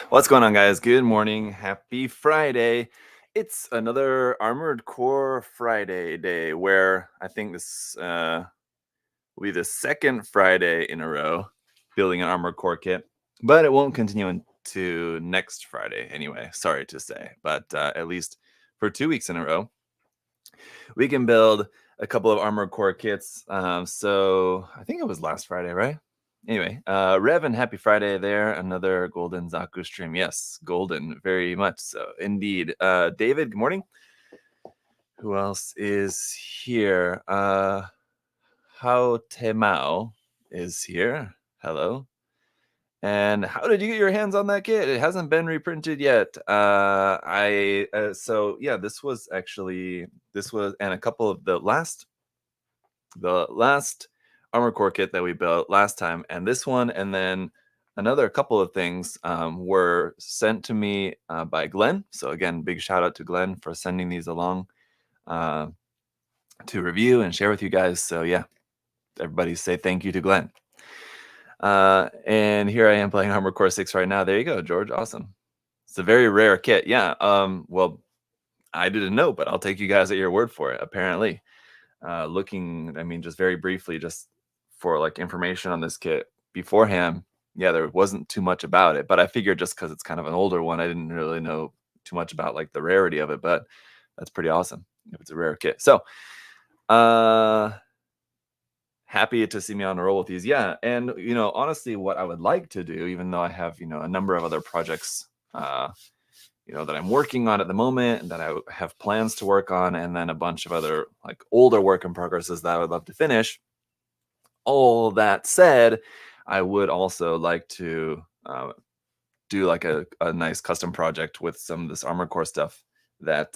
What's going on, guys? Good morning. Happy Friday. It's another Armored Core Friday day where I think this will be the second Friday in a row building an Armored Core kit, but it won't continue into next Friday anyway. Sorry to say, but at least for 2 weeks in a row, we can build a couple of Armored Core kits. So I think it was last Friday, right? Anyway, Rev, and happy Friday there. Another Golden Zaku stream. Yes, golden, very much so. Indeed. David, good morning. Who else is here? Hao Temao is here. Hello. And how did you get your hands on that kit? It hasn't been reprinted yet. So yeah, this was and a couple of the last Armor Core kit that we built last time, and this one, and then another couple of things were sent to me by Glenn. So again, big shout out to Glenn for sending these along to review and share with you guys. So yeah, everybody say thank you to Glenn. And here I am playing Armor Core 6 right now. There you go, George. Awesome. It's a very rare kit. Yeah. Well, I didn't know, but I'll take you guys at your word for it. Apparently, just very briefly, just for like information on this kit beforehand. Yeah, there wasn't too much about it, but I figured just because it's kind of an older one, I didn't really know too much about like the rarity of it. But that's pretty awesome if it's a rare kit. So, happy to see me on a roll with these. Yeah, and honestly, what I would like to do, even though I have a number of other projects that I'm working on at the moment and that I have plans to work on, and then a bunch of other like older work in progresses that I would love to finish. All that said, I would also like to do like a nice custom project with some of this Armor Core stuff that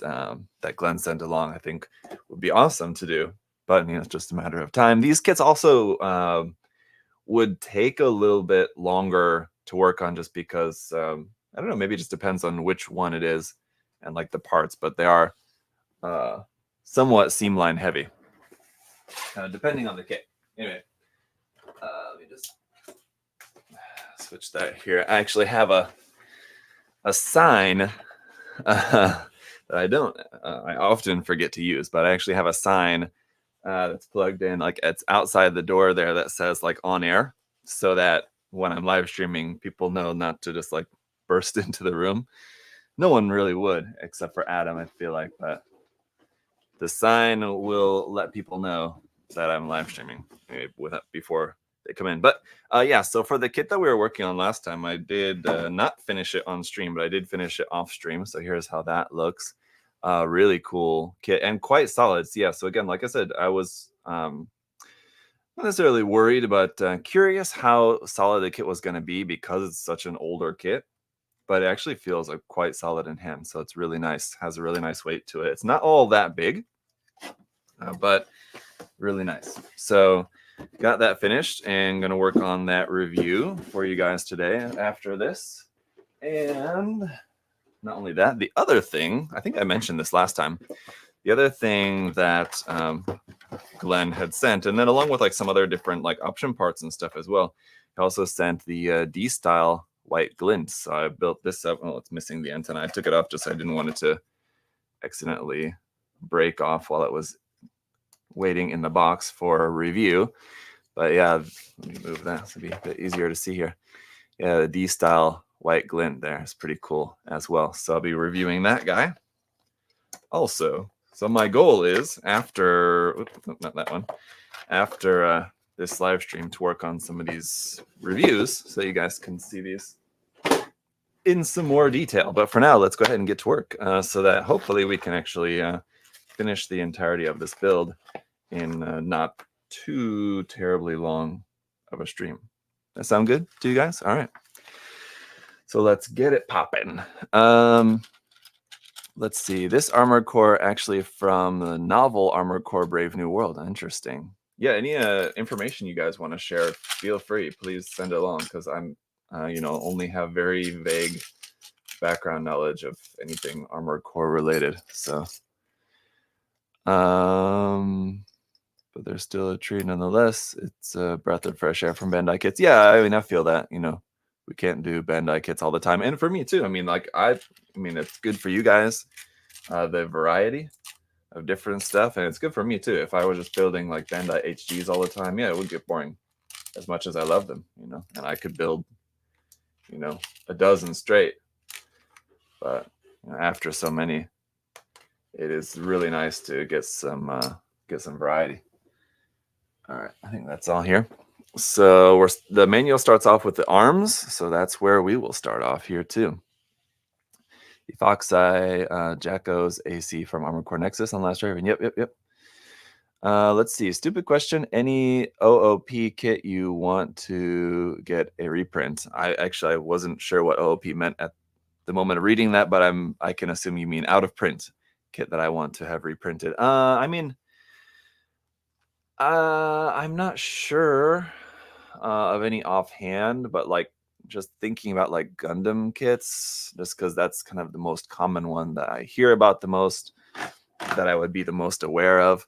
Glenn sent along. I think would be awesome to do, but it's just a matter of time. These kits also would take a little bit longer to work on, just because I don't know, maybe it just depends on which one it is and like the parts, but they are somewhat seam line heavy, depending on the kit. Anyway, let me just switch that here. I actually have a sign that I often forget to use, but I actually have a sign that's plugged in, like it's outside the door there, that says like on air, so that when I'm live streaming, people know not to just like burst into the room. No one really would, except for Adam, I feel like, but the sign will let people know that I'm live streaming before they come in. But yeah, so for the kit that we were working on last time, I did not finish it on stream, but I did finish it off stream. So here's how that looks. Really cool kit and quite solid. So yeah, so again, like I said, I was not necessarily worried, but curious how solid the kit was going to be, because it's such an older kit, but it actually feels like quite solid in hand. So it's really nice, has a really nice weight to it. It's not all that big, but really nice. So got that finished and going to work on that review for you guys today after this. And not only that, the other thing, I think I mentioned this last time, the other thing that Glenn had sent, and then along with like some other different like option parts and stuff as well, he also sent the D-style white glint. So I built this up. Well, it's missing the antenna. I took it off just so I didn't want it to accidentally break off while it was waiting in the box for a review. But yeah, let me move that so it'll be a bit easier to see here. Yeah, the D-style white glint there is pretty cool as well. So I'll be reviewing that guy also. So my goal is after this live stream, to work on some of these reviews so you guys can see these in some more detail. But for now, let's go ahead and get to work so that hopefully we can actually finish the entirety of this build in not too terribly long of a stream. That sound good to you guys? All right. So let's get it popping. Let's see. This Armored Core actually from the novel Armored Core Brave New World. Interesting. Yeah, any information you guys want to share, feel free. Please send it along, because I'm, only have very vague background knowledge of anything Armored Core related. So, but there's still a treat nonetheless. It's a breath of fresh air from Bandai kits. Yeah, I mean, I feel that, we can't do Bandai kits all the time, and for me too. I mean, like I mean, it's good for you guys, the variety of different stuff, and it's good for me too. If I was just building like Bandai HGs all the time, yeah, it would get boring. As much as I love them, you know, and I could build, you know, a dozen straight, but you know, after so many, it is really nice to get some variety. All right, I think that's all here. So the manual starts off with the arms, so that's where we will start off here too. The Foxeye Jacko's AC from Armored Core Nexus on last drive. Yep. Let's see. Stupid question. Any OOP kit you want to get a reprint? I wasn't sure what OOP meant at the moment of reading that, but I can assume you mean out of print kit that I want to have reprinted. I mean, I'm not sure of any offhand, but like just thinking about like Gundam kits, just because that's kind of the most common one that I hear about the most, that I would be the most aware of,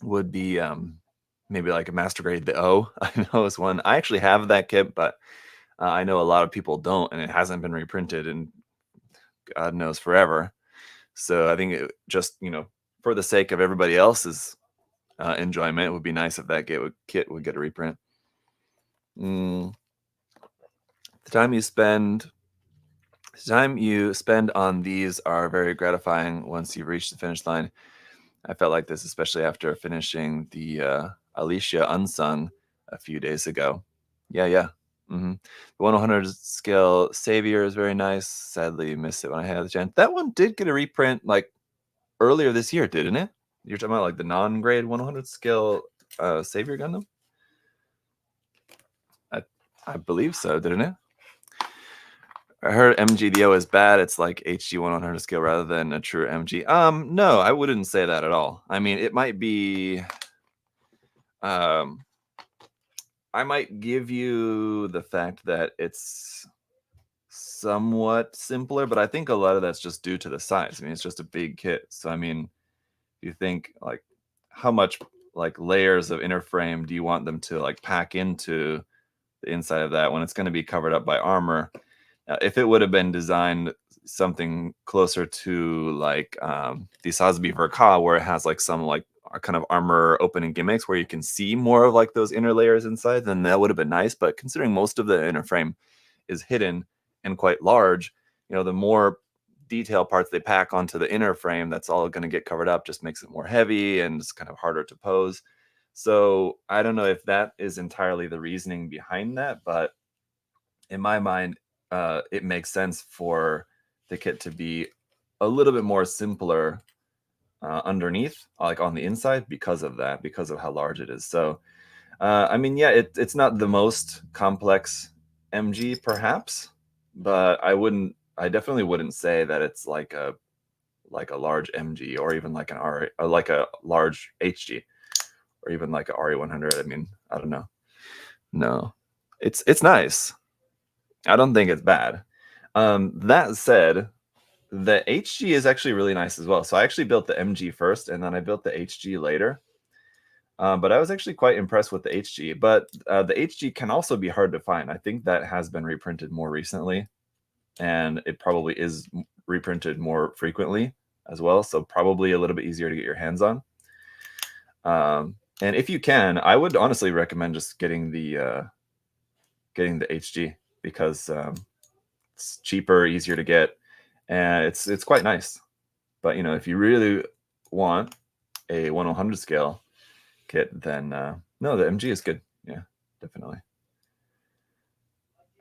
would be maybe like a Master Grade the O. I know is one. I actually have that kit, but I know a lot of people don't, and it hasn't been reprinted in God knows forever. So I think it just, you know, for the sake of everybody else's enjoyment, it would be nice if that kit would get a reprint. The time you spend on these are very gratifying once you've reached the finish line. I felt like this, especially after finishing the Alicia Unsung a few days ago. Yeah. The 100 scale Savior is very nice. Sadly, missed it when I had the chance. That one did get a reprint like earlier this year, didn't it? You're talking about like the non-grade 100 scale Savior Gundam? I believe so, didn't it? I heard MGDO is bad. It's like HG 100 scale rather than a true MG. No, I wouldn't say that at all. I mean, it might be. I might give you the fact that it's somewhat simpler, but I think a lot of that's just due to the size. I mean, it's just a big kit. So I mean, you think like how much like layers of inner frame do you want them to like pack into the inside of that when it's going to be covered up by armor? If it would have been designed something closer to like the Sasbi Verka, where it has like some like kind of armor opening gimmicks where you can see more of like those inner layers inside, then that would have been nice. But considering most of the inner frame is hidden and quite large, you know, the more detail parts they pack onto the inner frame, that's all going to get covered up, just makes it more heavy and it's kind of harder to pose. So I don't know if that is entirely the reasoning behind that, but in my mind, it makes sense for the kit to be a little bit more simpler underneath, like on the inside, because of that, because of how large it is. So, I mean, yeah, it's not the most complex MG, perhaps, but I definitely wouldn't say that it's like a large MG or even like an R, or like a large HG, or even like a RE100. I mean, I don't know. No, it's nice. I don't think it's bad. That said, the HG is actually really nice as well. So I actually built the MG first, and then I built the HG later. But I was actually quite impressed with the HG. But the HG can also be hard to find. I think that has been reprinted more recently, and it probably is reprinted more frequently as well. So probably a little bit easier to get your hands on. And if you can, I would honestly recommend just getting the HG, because it's cheaper, easier to get, and it's quite nice. But you know, if you really want a 1/100 scale kit, then no, the MG is good. Yeah, definitely.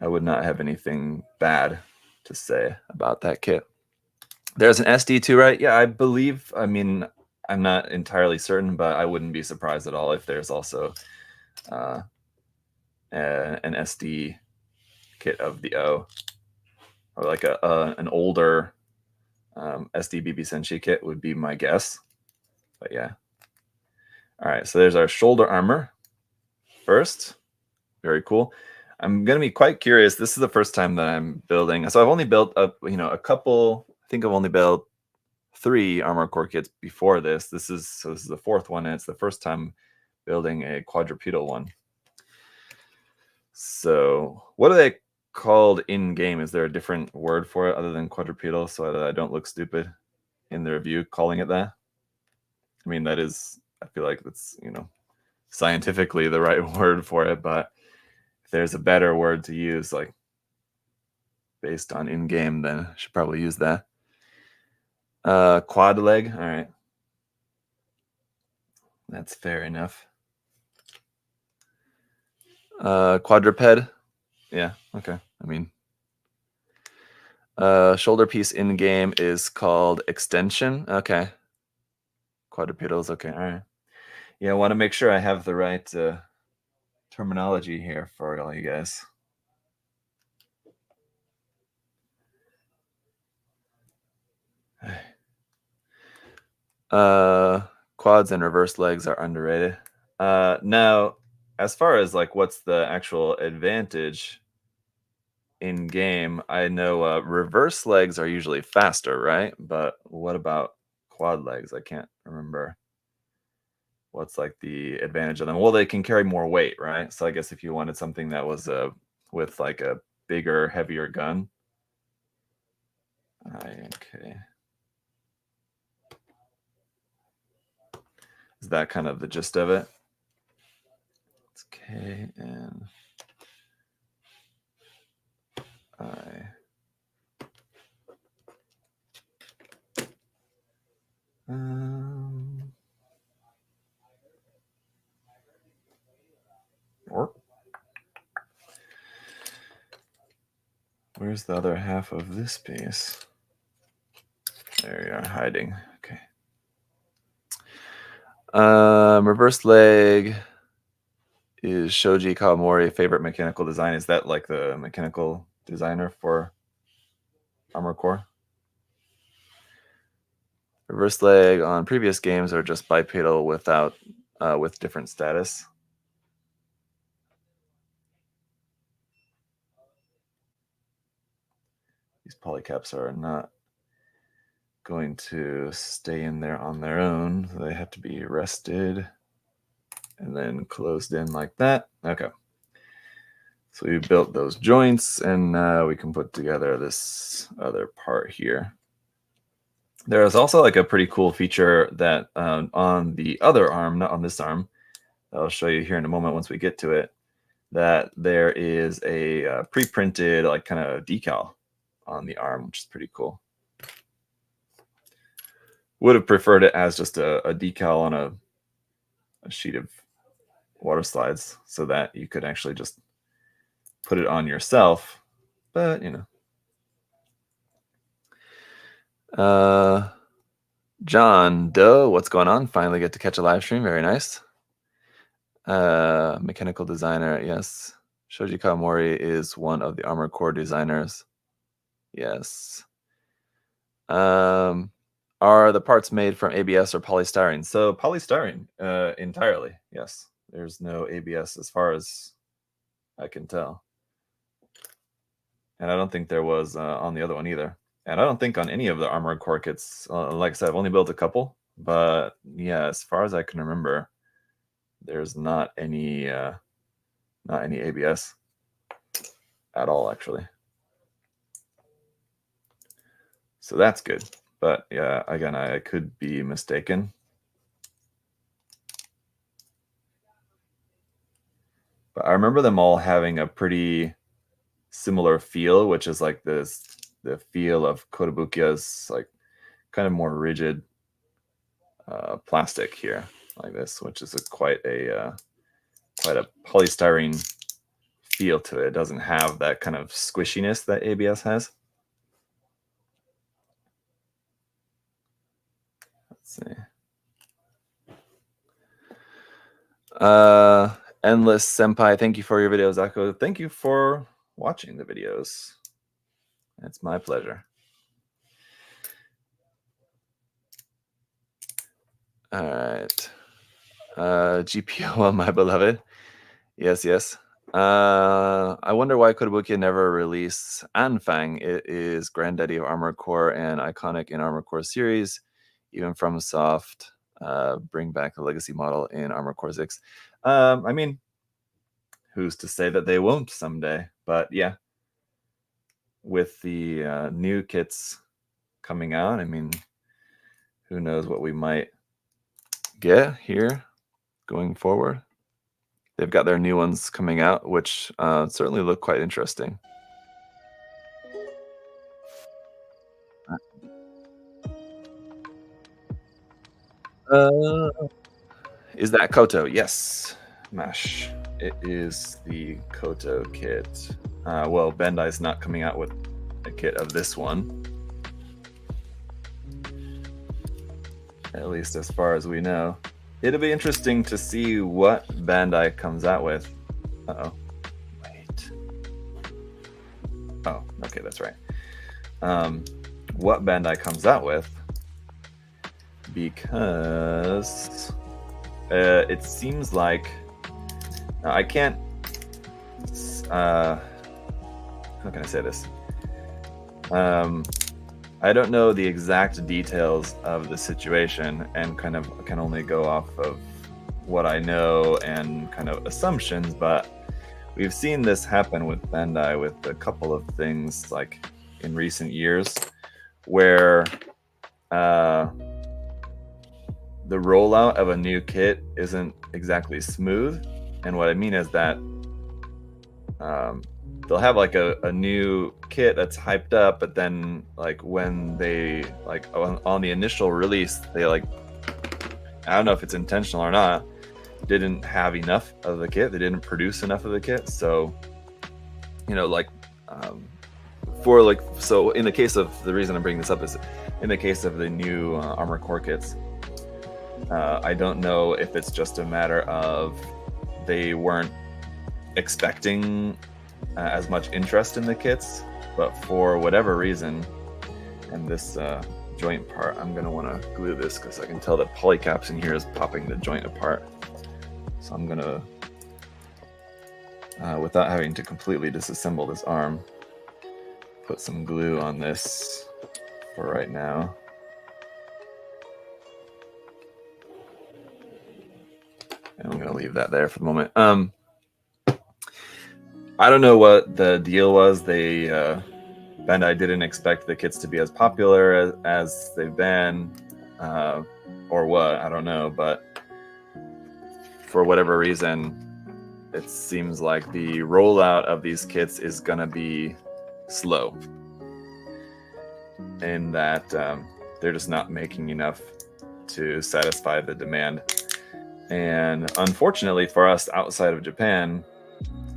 I would not have anything bad to say about that kit. There's an SD too, right? Yeah, I believe. I mean, I'm not entirely certain, but I wouldn't be surprised at all if there's also an SD kit of the O, or like an older SD BB Senshi kit would be my guess. But yeah. All right, so there's our shoulder armor first. Very cool. I'm gonna be quite curious. This is the first time that I'm building. So I've only built a couple. I think I've only built 3 Armored Core kits before this. This is the 4th one, and it's the first time building a quadrupedal one. So, what are they called in game? Is there a different word for it other than quadrupedal so that I don't look stupid in the review calling it that? I mean, that is, I feel like that's, scientifically the right word for it, but if there's a better word to use, like based on in game, then I should probably use that. Quad leg. All right. That's fair enough. Quadruped. Yeah, okay. I mean, shoulder piece in game is called extension. Okay. Quadrupedals. Okay. All right. Yeah, I want to make sure I have the right terminology here for all you guys. Quads and reverse legs are underrated. Now, as far as like what's the actual advantage in game, I know reverse legs are usually faster, right? But what about quad legs? I can't remember what's like the advantage of them. Well, they can carry more weight, right? So I guess if you wanted something that was with like a bigger, heavier gun. Okay. Is that kind of the gist of it? It's K and I. Or where's the other half of this piece? There you are, hiding. Okay. Reverse leg is Shoji Kawamori favorite mechanical design. Is that like the mechanical designer for Armored Core? Reverse leg on previous games are just bipedal without with different status. These polycaps are not going to stay in there on their own. They have to be rested and then closed in like that. Okay. So we built those joints, and now we can put together this other part here. There is also like a pretty cool feature that on the other arm, not on this arm, I'll show you here in a moment once we get to it, that there is a pre-printed like kind of decal on the arm, which is pretty cool. Would have preferred it as just a decal on a sheet of water slides so that you could actually just put it on yourself, but John Doe, what's going on? Finally get to catch a live stream. Very nice. Mechanical designer, yes. Shoji Kawamori is one of the Armored Core designers. Yes. Are the parts made from ABS or polystyrene? So polystyrene entirely, yes. There's no ABS as far as I can tell. And I don't think there was on the other one either. And I don't think on any of the Armored Core kits, like I said, I've only built a couple. But yeah, as far as I can remember, there's not any ABS at all, actually. So that's good. But yeah, again, I could be mistaken. But I remember them all having a pretty similar feel, which is like the feel of Kotobukiya's like kind of more rigid plastic here, like this, which is quite a polystyrene feel to it. It doesn't have that kind of squishiness that ABS has. Let's see. Endless Senpai, thank you for your videos. Akko, thank you for watching the videos. It's my pleasure. All right. GPO, my beloved. Yes, yes. I wonder why Kotobukiya never released Anfang. It is granddaddy of Armored Core and iconic in Armored Core series. Even from Soft, bring back the legacy model in Armored Core 6. I mean, who's to say that they won't someday? But yeah, with the new kits coming out, I mean, who knows what we might get here going forward. They've got their new ones coming out, which certainly look quite interesting. Uh, is that Koto? Yes, Mash. It is the Koto kit. Well, Bandai's not coming out with a kit of this one, at least as far as we know. It'll be interesting to see what Bandai comes out with. Uh-oh. Wait. Oh, okay, that's right. What Bandai comes out with, because it seems like I can't. How can I say this? I don't know the exact details of the situation, and kind of can only go off of what I know and kind of assumptions. But we've seen this happen with Bandai with a couple of things, like in recent years, where the rollout of a new kit isn't exactly smooth. And what I mean is that they'll have like a new kit that's hyped up, but then like when they like on the initial release, they like, I don't know if it's intentional or not, didn't have enough of the kit. They didn't produce enough of the kit. So, you know, like for like, so in the case of, the reason I'm bringing this up is in the case of the new Armor Core kits, I don't know if it's just a matter of they weren't expecting as much interest in the kits, but for whatever reason, and this joint part, I'm going to want to glue this because I can tell that polycaps in here is popping the joint apart. So I'm going to, without having to completely disassemble this arm, put some glue on this for right now. And I'm going to leave that there for the moment. I don't know what the deal was. They Bandai didn't expect the kits to be as popular as they've been, or what, I don't know. But for whatever reason, it seems like the rollout of these kits is going to be slow, in that they're just not making enough to satisfy the demand. And unfortunately for us outside of Japan,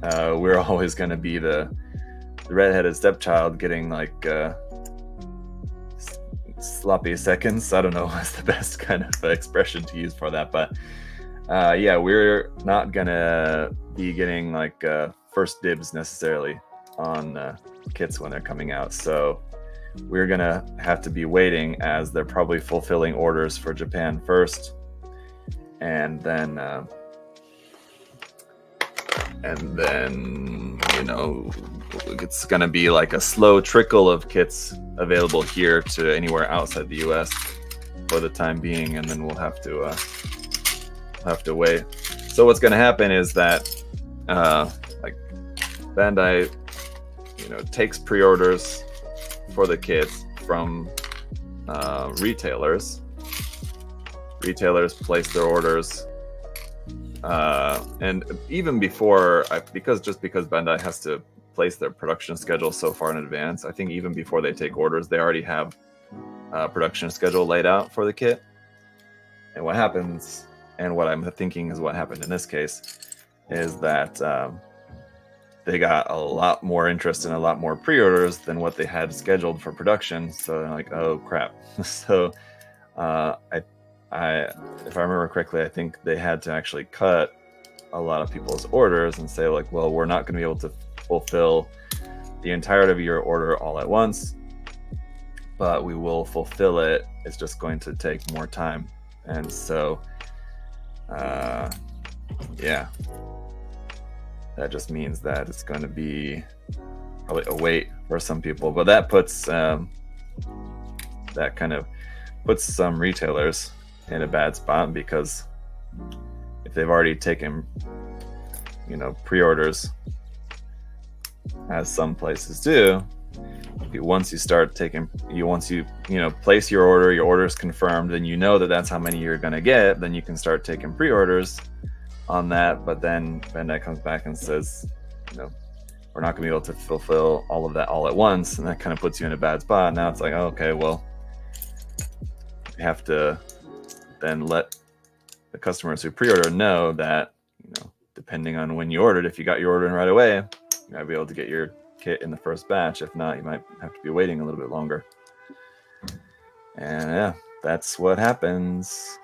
we're always going to be the redheaded stepchild getting like sloppy seconds. I don't know what's the best kind of expression to use for that, but yeah, we're not going to be getting like first dibs necessarily on kits when they're coming out. So we're going to have to be waiting, as they're probably fulfilling orders for Japan first. And then, you know, it's going to be like a slow trickle of kits available here to anywhere outside the US for the time being, and then we'll have to wait. So what's going to happen is that, like Bandai, you know, takes pre-orders for the kits from retailers. Retailers place their orders, and even before, because Bandai has to place their production schedule so far in advance, I think even before they take orders, they already have a production schedule laid out for the kit. And what happens, and what I'm thinking is what happened in this case, is that they got a lot more interest and a lot more pre-orders than what they had scheduled for production. So they're like, oh crap. So if I remember correctly, I think they had to actually cut a lot of people's orders and say like, well, we're not going to be able to fulfill the entirety of your order all at once, but we will fulfill it. It's just going to take more time. And so, yeah, that just means that it's going to be probably a wait for some people. But that puts, that kind of puts some retailers in a bad spot, because if they've already taken, pre-orders, as some places do. Once you start taking, once you place your order is confirmed, and that that's how many you're going to get, then you can start taking pre-orders on that. But then Bandai comes back and says, we're not going to be able to fulfill all of that all at once, and that kind of puts you in a bad spot. Now it's like, oh, okay, well, you have to then let the customers who pre-order know that, depending on when you ordered, if you got your order in right away, you might be able to get your kit in the first batch. If not, you might have to be waiting a little bit longer. And yeah, that's what happens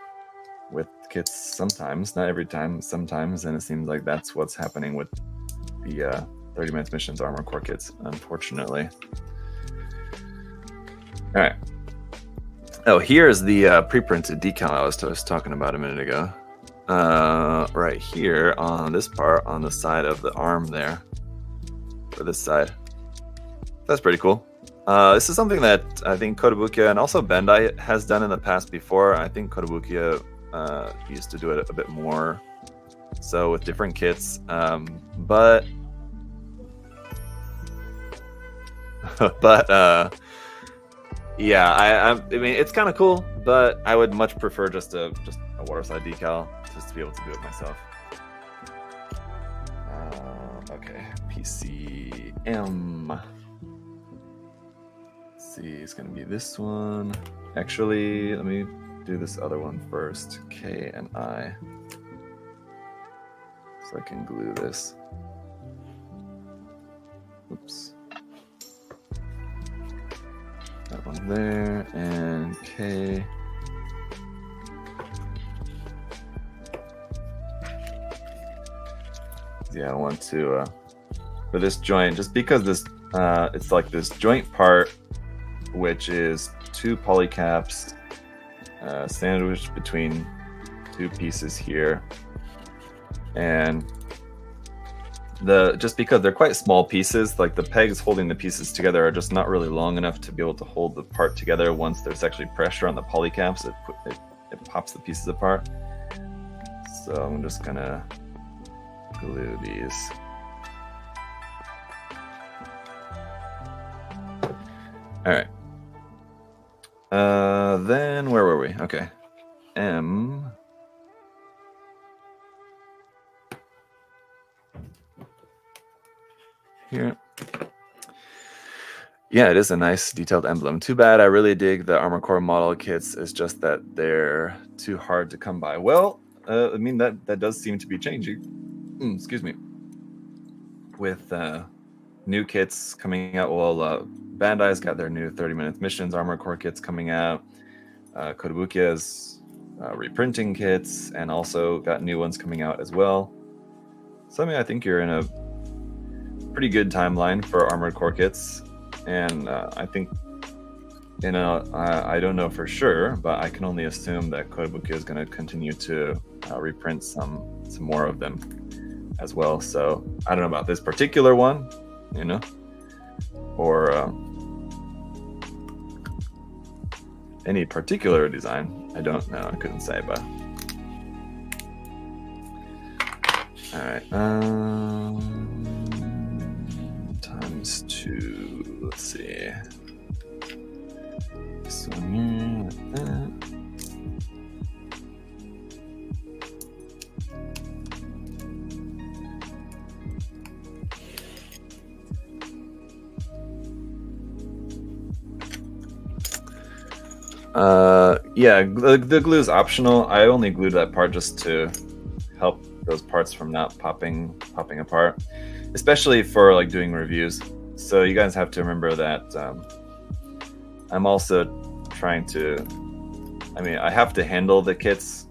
with kits sometimes, not every time, sometimes. And it seems like that's what's happening with the 30 Minutes Missions Armored Core kits, unfortunately. All right. Oh, here's the pre-printed decal I was talking about a minute ago. Right here on this part, on the side of the arm there, or this side. That's pretty cool. This is something that I think Kotobukiya and also Bandai has done in the past before. I think Kotobukiya used to do it a bit more so with different kits. But yeah, I mean, it's kind of cool, but I would much prefer just a waterside decal, just to be able to do it myself. Okay, PCM. Let's see, it's gonna be this one. Actually, let me do this other one first. K and I. So I can glue this. Oops. That one there, and K. Yeah, I want to, for this joint, just because this, it's like this joint part, which is 2 polycaps sandwiched between 2 pieces here. And just because they're quite small pieces, like the pegs holding the pieces together are just not really long enough to be able to hold the part together. Once there's actually pressure on the polycaps, it pops the pieces apart. So I'm just gonna glue these. All right. Then where were we? Okay. M. Here. Yeah, it is a nice detailed emblem. Too bad. I really dig the Armored Core model kits. It's just that they're too hard to come by. Well, I mean, that does seem to be changing. Excuse me. With new kits coming out. Well, Bandai's got their new 30 Minutes Missions Armored Core kits coming out. Kotobukiya's reprinting kits, and also got new ones coming out as well. So I mean, I think you're in a pretty good timeline for Armored Core kits, and I think, I don't know for sure, but I can only assume that Kotobukiya is going to continue to reprint some more of them as well. So I don't know about this particular one, or any particular design. I don't know. I couldn't say, but all right. Times 2. Let's see. This one here, like that. Yeah, the glue is optional. I only glued that part just to help those parts from not popping apart, especially for like doing reviews. So you guys have to remember that I'm also trying to, I mean, I have to handle the kits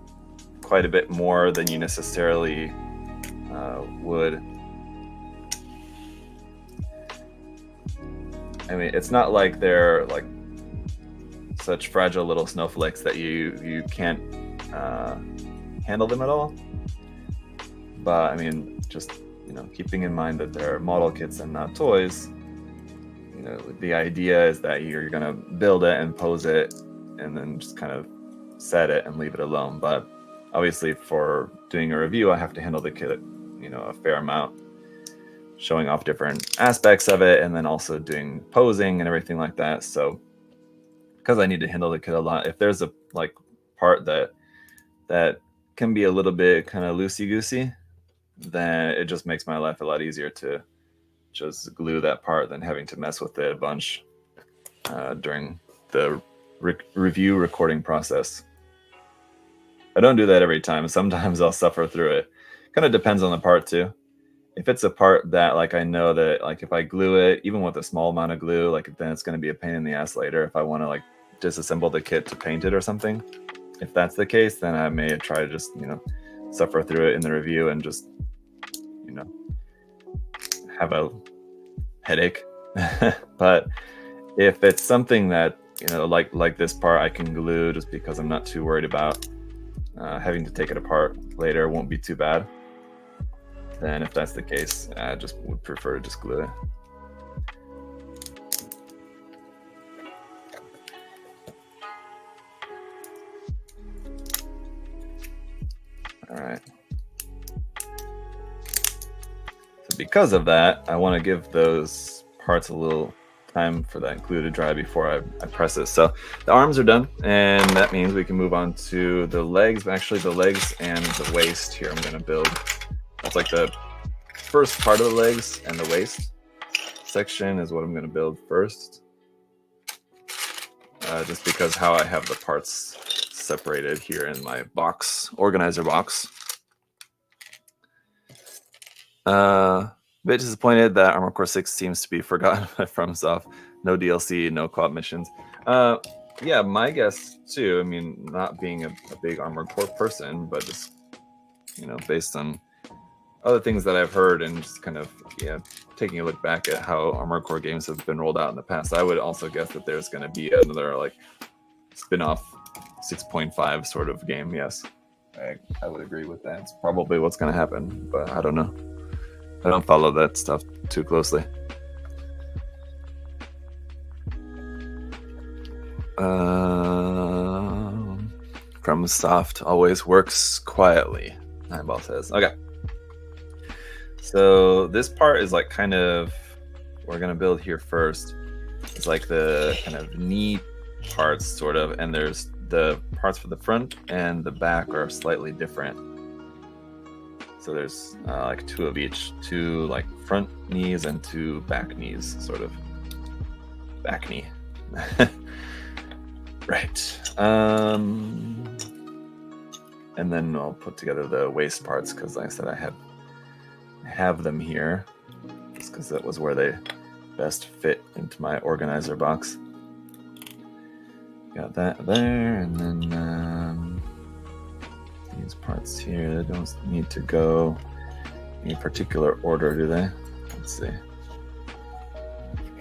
quite a bit more than you necessarily would. I mean, it's not like they're like such fragile little snowflakes that you can't handle them at all. But I mean, just keeping in mind that they're model kits and not toys, the idea is that you're gonna build it and pose it and then just kind of set it and leave it alone. But obviously for doing a review, I have to handle the kit you know, a fair amount, showing off different aspects of it, and then also doing posing and everything like that. So because I need to handle the kit a lot, if there's a like part that can be a little bit kind of loosey-goosey, then it just makes my life a lot easier to just glue that part than having to mess with it a bunch during the review recording process. I don't do that every time. Sometimes I'll suffer through it. Kind of depends on the part too. If it's a part that like I know that like if I glue it, even with a small amount of glue, like then it's going to be a pain in the ass later if I want to like disassemble the kit to paint it or something. If that's the case, then I may try to just, you know, suffer through it in the review and just, you know, have a headache. But if it's something that, you know, like this part I can glue just because I'm not too worried about having to take it apart later, it won't be too bad. Then if that's the case, I just would prefer to just glue it. All right. So because of that, I want to give those parts a little time for that glue to dry before I press it. So the arms are done, and that means we can move on to the legs. Actually, the legs and the waist here I'm going to build. That's like the first part of the legs, and the waist section is what I'm going to build first. Just because how I have the parts separated here in my box, organizer box. Bit disappointed that Armored Core 6 seems to be forgotten by FromSoft. No DLC, no co-op missions. Yeah, my guess too. I mean, not being a big Armored Core person, but just, you know, based on other things that I've heard and just kind of, yeah, taking a look back at how Armored Core games have been rolled out in the past, I would also guess that there's going to be another like spin-off 6.5 sort of game. Yes, I would agree with that. It's probably what's going to happen, but I don't know. I don't follow that stuff too closely. FromSoft always works quietly, Nightball says. Okay. So this part is like kind of, we're going to build here first. It's like the kind of knee parts sort of, and there's the parts for the front and the back are slightly different. So there's like two of each, two like front knees and two back knees, sort of. Back knee. Right. And then I'll put together the waist parts because like I said, I have them here just because that was where they best fit into my organizer box. Got that there, and then these parts here, they don't need to go in any particular order, do they? Let's see.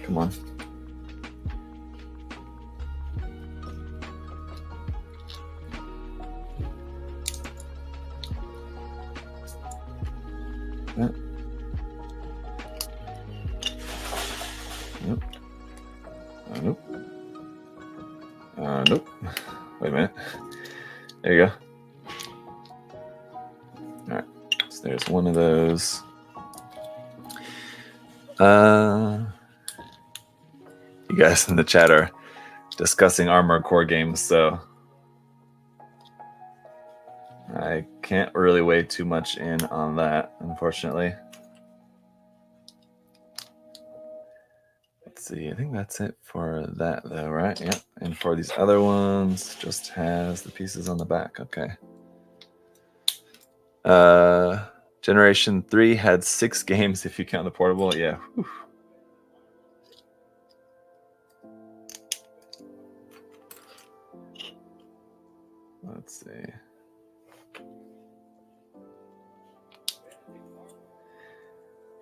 Come on. That. Nope. Nope. Nope. Wait a minute. There you go. All right. So there's one of those. You guys in the chat are discussing Armored Core games, so I can't really weigh too much in on that, unfortunately. Let's see, I think that's it for that though, right? Yep. And for these other ones, just has the pieces on the back. Okay. Generation 3 had 6 games if you count the portable. Yeah. Whew. Let's see.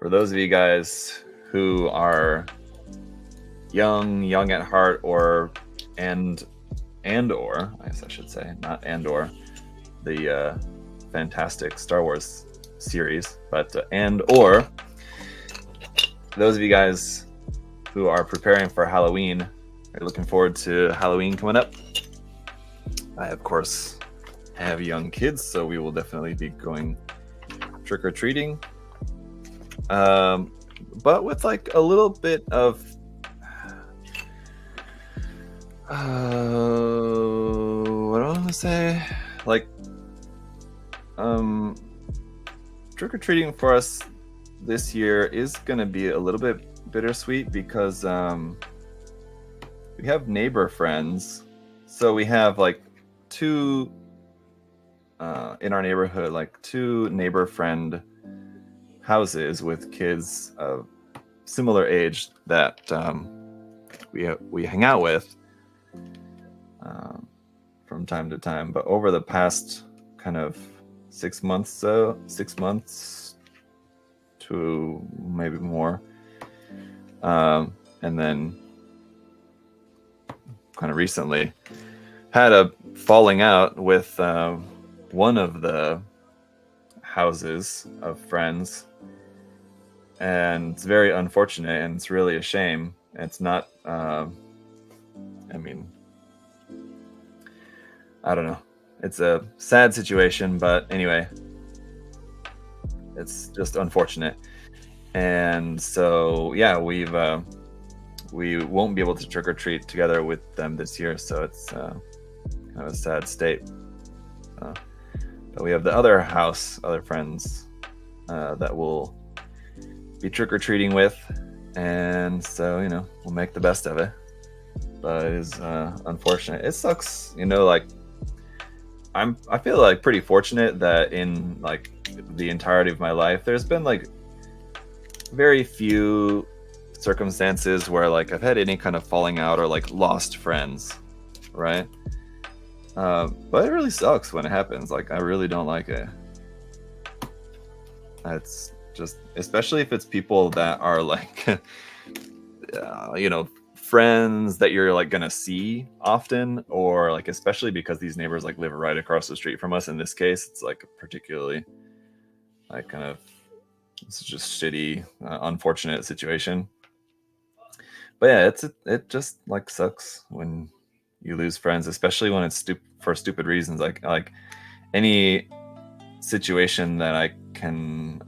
For those of you guys who are young at heart, or I guess I should say, not the fantastic Star Wars series, but those of you guys who are preparing for Halloween, are looking forward to Halloween coming up. I, of course, have young kids, so we will definitely be going trick-or-treating, but with like a little bit of what do I want to say, like trick-or-treating for us this year is gonna be a little bit bittersweet because we have neighbor friends. So we have like two in our neighborhood, like two neighbor friend houses with kids of similar age that we hang out with from time to time. But over the past kind of 6 months to maybe more, and then kind of recently had a falling out with one of the houses of friends, and it's very unfortunate and it's really a shame. It's not I mean, I don't know, it's a sad situation, but anyway, it's just unfortunate. And so yeah, we won't be able to trick-or-treat together with them this year, so it's kind of a sad state. But we have the other friends that we'll be trick-or-treating with, and so, you know, we'll make the best of it. But it is unfortunate. It sucks, you know, like I feel like pretty fortunate that in like the entirety of my life there's been like very few circumstances where like I've had any kind of falling out or like lost friends, right? But it really sucks when it happens. Like, I really don't like it. It's just, especially if it's people that are like you know, friends that you're like gonna see often, or like especially because these neighbors like live right across the street from us. In this case, it's like a particularly like kind of, it's just shitty, unfortunate situation. But yeah, it just like sucks when you lose friends, especially when it's for stupid reasons. Like any situation that I can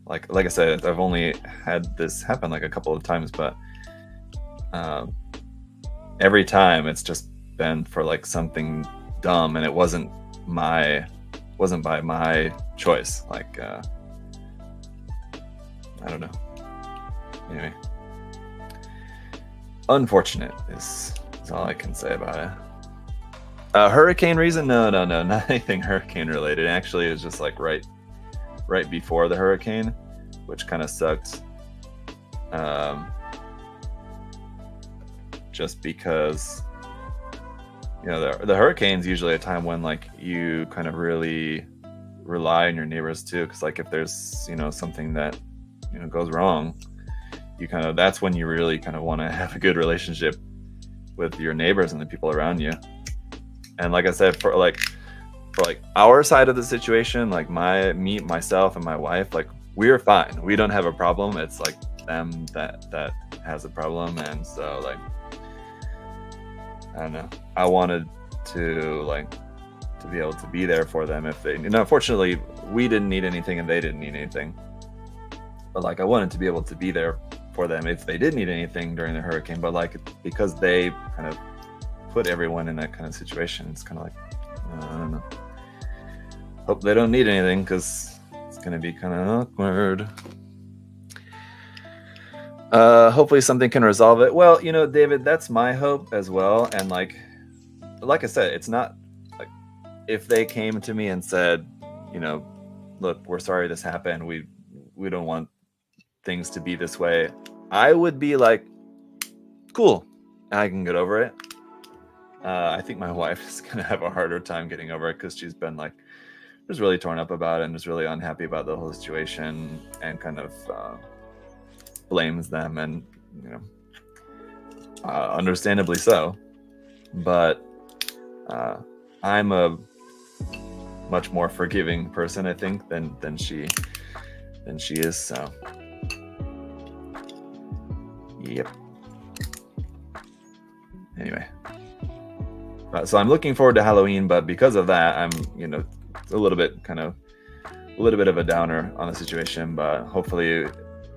like I said, I've only had this happen like a couple of times, but every time it's just been for like something dumb, and it wasn't by my choice. Like I don't know. Anyway, unfortunate is all I can say about it. Hurricane reason? No, not anything hurricane related. Actually, it was just like right before the hurricane, which kind of sucked. Just because, you know, the hurricane's usually a time when like you kind of really rely on your neighbors too, because like if there's, you know, something that, you know, goes wrong, you kind of, that's when you really kind of want to have a good relationship with your neighbors and the people around you. And like I said, for our side of the situation, like myself and my wife, like we're fine. We don't have a problem. It's like them that has a problem. And so like, I don't know. I wanted to be able to be there for them if they, you know, unfortunately we didn't need anything and they didn't need anything. But like I wanted to be able to be there for them if they did need anything during the hurricane. But like, because they kind of put everyone in that kind of situation, it's kind of like, I don't know. Hope they don't need anything, because it's going to be kind of awkward. Hopefully something can resolve it. Well, you know, David, that's my hope as well. And like I said, it's not like if they came to me and said, you know, look, we're sorry this happened. We don't want things to be this way. I would be like, cool, I can get over it. I think my wife is going to have a harder time getting over it, because she's been like, just really torn up about it and just really unhappy about the whole situation, and kind of blames them, and, you know, understandably so. But I'm a much more forgiving person, I think, than she is. So yep. Anyway, so I'm looking forward to Halloween, but because of that, I'm, you know, a little bit kind of little bit of a downer on the situation, but hopefully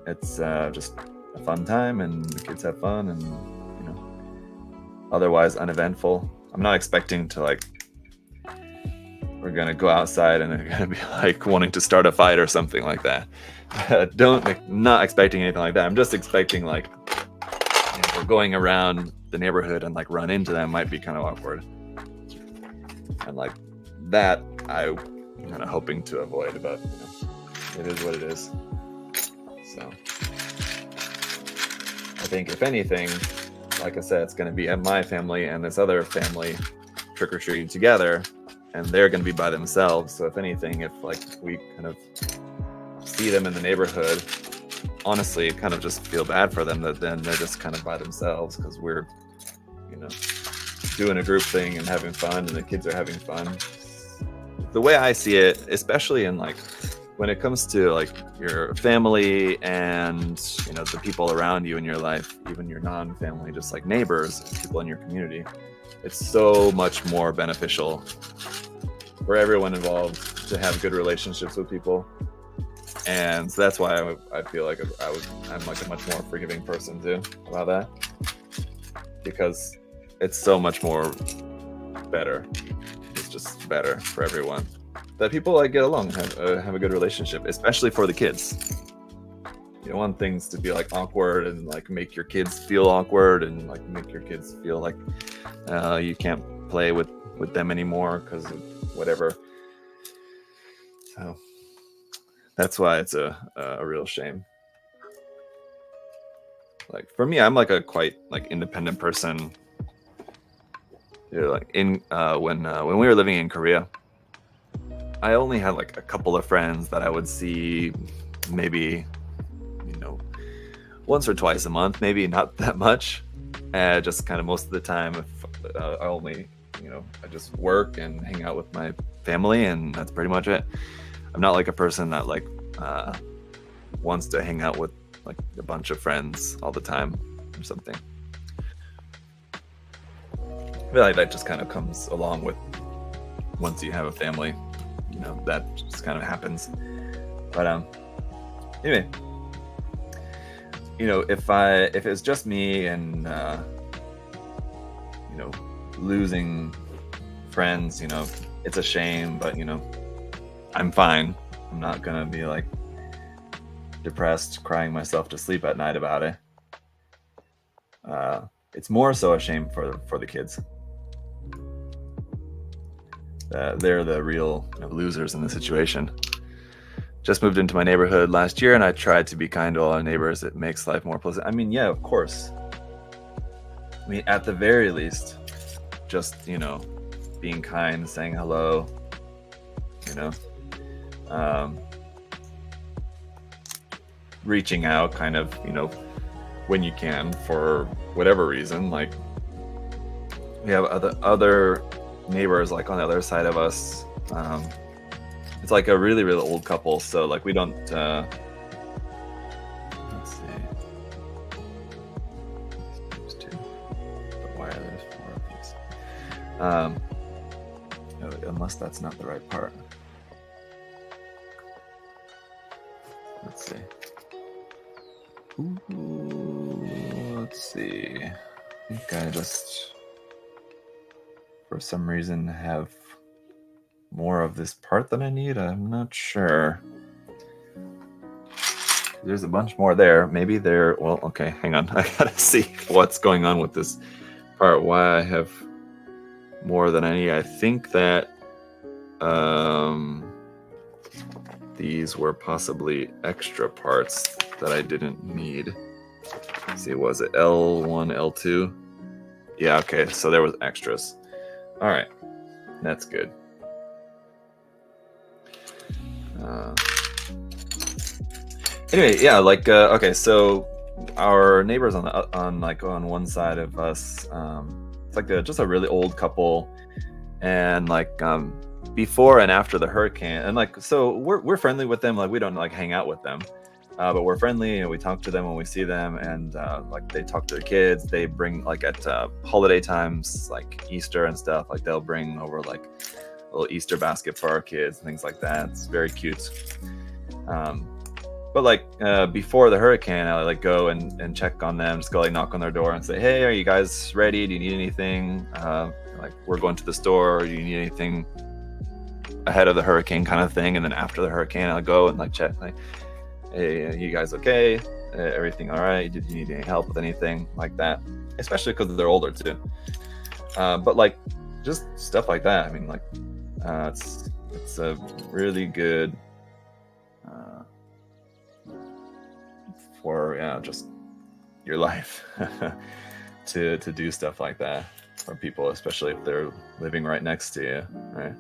it's just a fun time and the kids have fun and, you know, otherwise uneventful. I'm not expecting to like, we're gonna go outside and they're gonna be like wanting to start a fight or something like that. Not expecting anything like that. I'm just expecting like, you know, we're going around the neighborhood and like run into them might be kind of awkward. And like that I'm kind of hoping to avoid, but you know, it is what it is. So I think if anything, like I said, it's going to be at my family and this other family trick-or-treating together, and they're going to be by themselves. So if anything, if like we kind of see them in the neighborhood, honestly, kind of just feel bad for them that then they're just kind of by themselves, because we're, you know, doing a group thing and having fun and the kids are having fun. The way I see it, especially in like when it comes to like your family and, you know, the people around you in your life, even your non-family, just like neighbors, people in your community, it's so much more beneficial for everyone involved to have good relationships with people. And so that's why I feel like I'm like a much more forgiving person too about that, because it's so much more better. It's just better for everyone that people like get along and have a good relationship, especially for the kids. You don't want things to be like awkward and like make your kids feel awkward and like make your kids feel like you can't play with them anymore because of whatever. So that's why it's a real shame. Like for me, I'm like a quite like independent person. You know, like when we were living in Korea, I only had like a couple of friends that I would see maybe, you know, once or twice a month, maybe not that much. Just kind of most of the time, if I only, you know, I just work and hang out with my family, and that's pretty much it. I'm not like a person that like wants to hang out with like a bunch of friends all the time or something. I feel like that just kind of comes along with once you have a family, you know, that just kind of happens. But anyway, you know, if it's just me and you know, losing friends, you know, it's a shame, but you know, I'm fine. I'm not gonna be like depressed, crying myself to sleep at night about it. It's more so a shame for the kids. They're the real, you know, losers in the situation. Just moved into my neighborhood last year, and I tried to be kind to all our neighbors. It makes life more pleasant. I mean, yeah, of course. I mean, at the very least, just, you know, being kind, saying hello, you know, reaching out kind of, you know, when you can for whatever reason. Like we have other neighbors like on the other side of us. It's like a really, really old couple, so like we don't let's see, there's two, but why are there 4 of these? Unless that's not the right part. Let's see. Ooh, let's see. I think I just, for some reason, have more of this part than I need. I'm not sure. There's a bunch more there. Maybe they're, well, okay, hang on. I gotta see what's going on with this part. Why I have more than I need. I think that these were possibly extra parts that I didn't need. Let's see, was it L1, L2? Yeah, okay, so there was extras. All right, that's good. Anyway, yeah, like okay, so our neighbors on one side of us, it's like just a really old couple, and like before and after the hurricane, and like so we're friendly with them. Like we don't like hang out with them, but we're friendly and we talk to them when we see them, and like they talk to their kids. They bring like at holiday times, like Easter and stuff, like they'll bring over like little Easter basket for our kids, things like that. It's very cute. But like before the hurricane, I like go and check on them, just go like knock on their door and say, hey, are you guys ready? Do you need anything? Like we're going to the store, or do you need anything ahead of the hurricane kind of thing? And then after the hurricane, I'll go and like check, like, hey, are you guys okay? Everything all right? Did you need any help with anything like that? Especially because they're older too. But like just stuff like that. I mean, like it's a really good for just your life to do stuff like that for people, especially if they're living right next to you, right?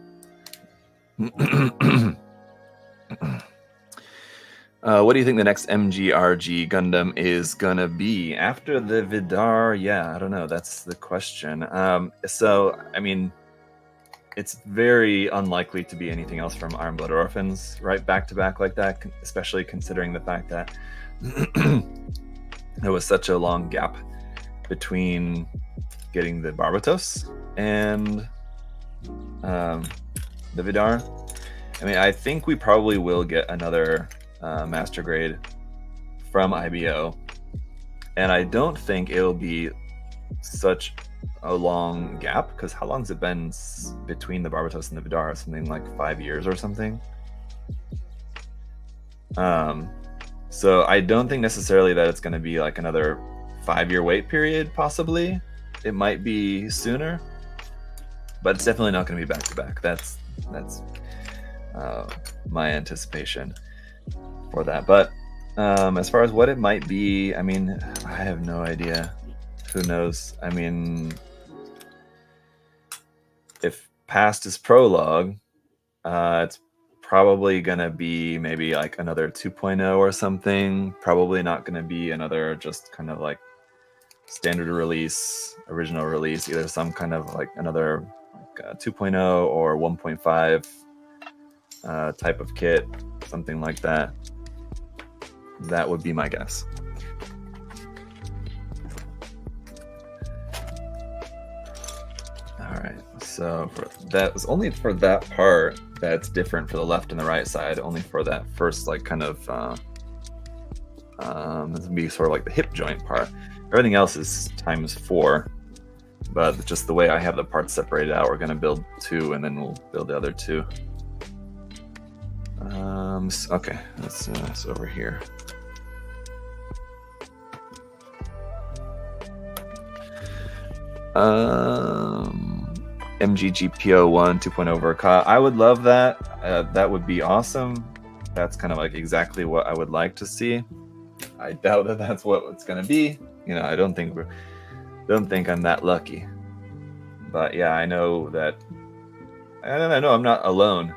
What do you think the next MGRG Gundam is gonna be after the Vidar? Yeah, I don't know. That's the question. So I mean, it's very unlikely to be anything else from Iron Blood Orphans right back to back like that, especially considering the fact that there was such a long gap between getting the Barbatos and the Vidar. I mean, I think we probably will get another master grade from IBO, and I don't think it'll be such a long gap, because how long has it been between the Barbatos and the Vidar? Something like 5 years or something. So I don't think necessarily that it's going to be like another 5-year wait period. Possibly it might be sooner, but it's definitely not going to be back to back. That's my anticipation for that. But as far as what it might be, I mean, I have no idea. Who knows? I mean, if past is prologue, it's probably gonna be maybe like another 2.0 or something. Probably not gonna be another just kind of like standard release, original release, either some kind of like another like 2.0 or 1.5 type of kit, something like that. That would be my guess. All right, so that was only for that part that's different for the left and the right side, only for that first like kind of this would be sort of like the hip joint part. Everything else is ×4, but just the way I have the parts separated out, we're going to build 2 and then we'll build the other 2. Okay, that's over here. MGGPO1 2.0 Verka. I would love that. That would be awesome. That's kind of like exactly what I would like to see. I doubt that that's what it's going to be. You know, I don't think I'm that lucky. But yeah, I know that. And I know I'm not alone.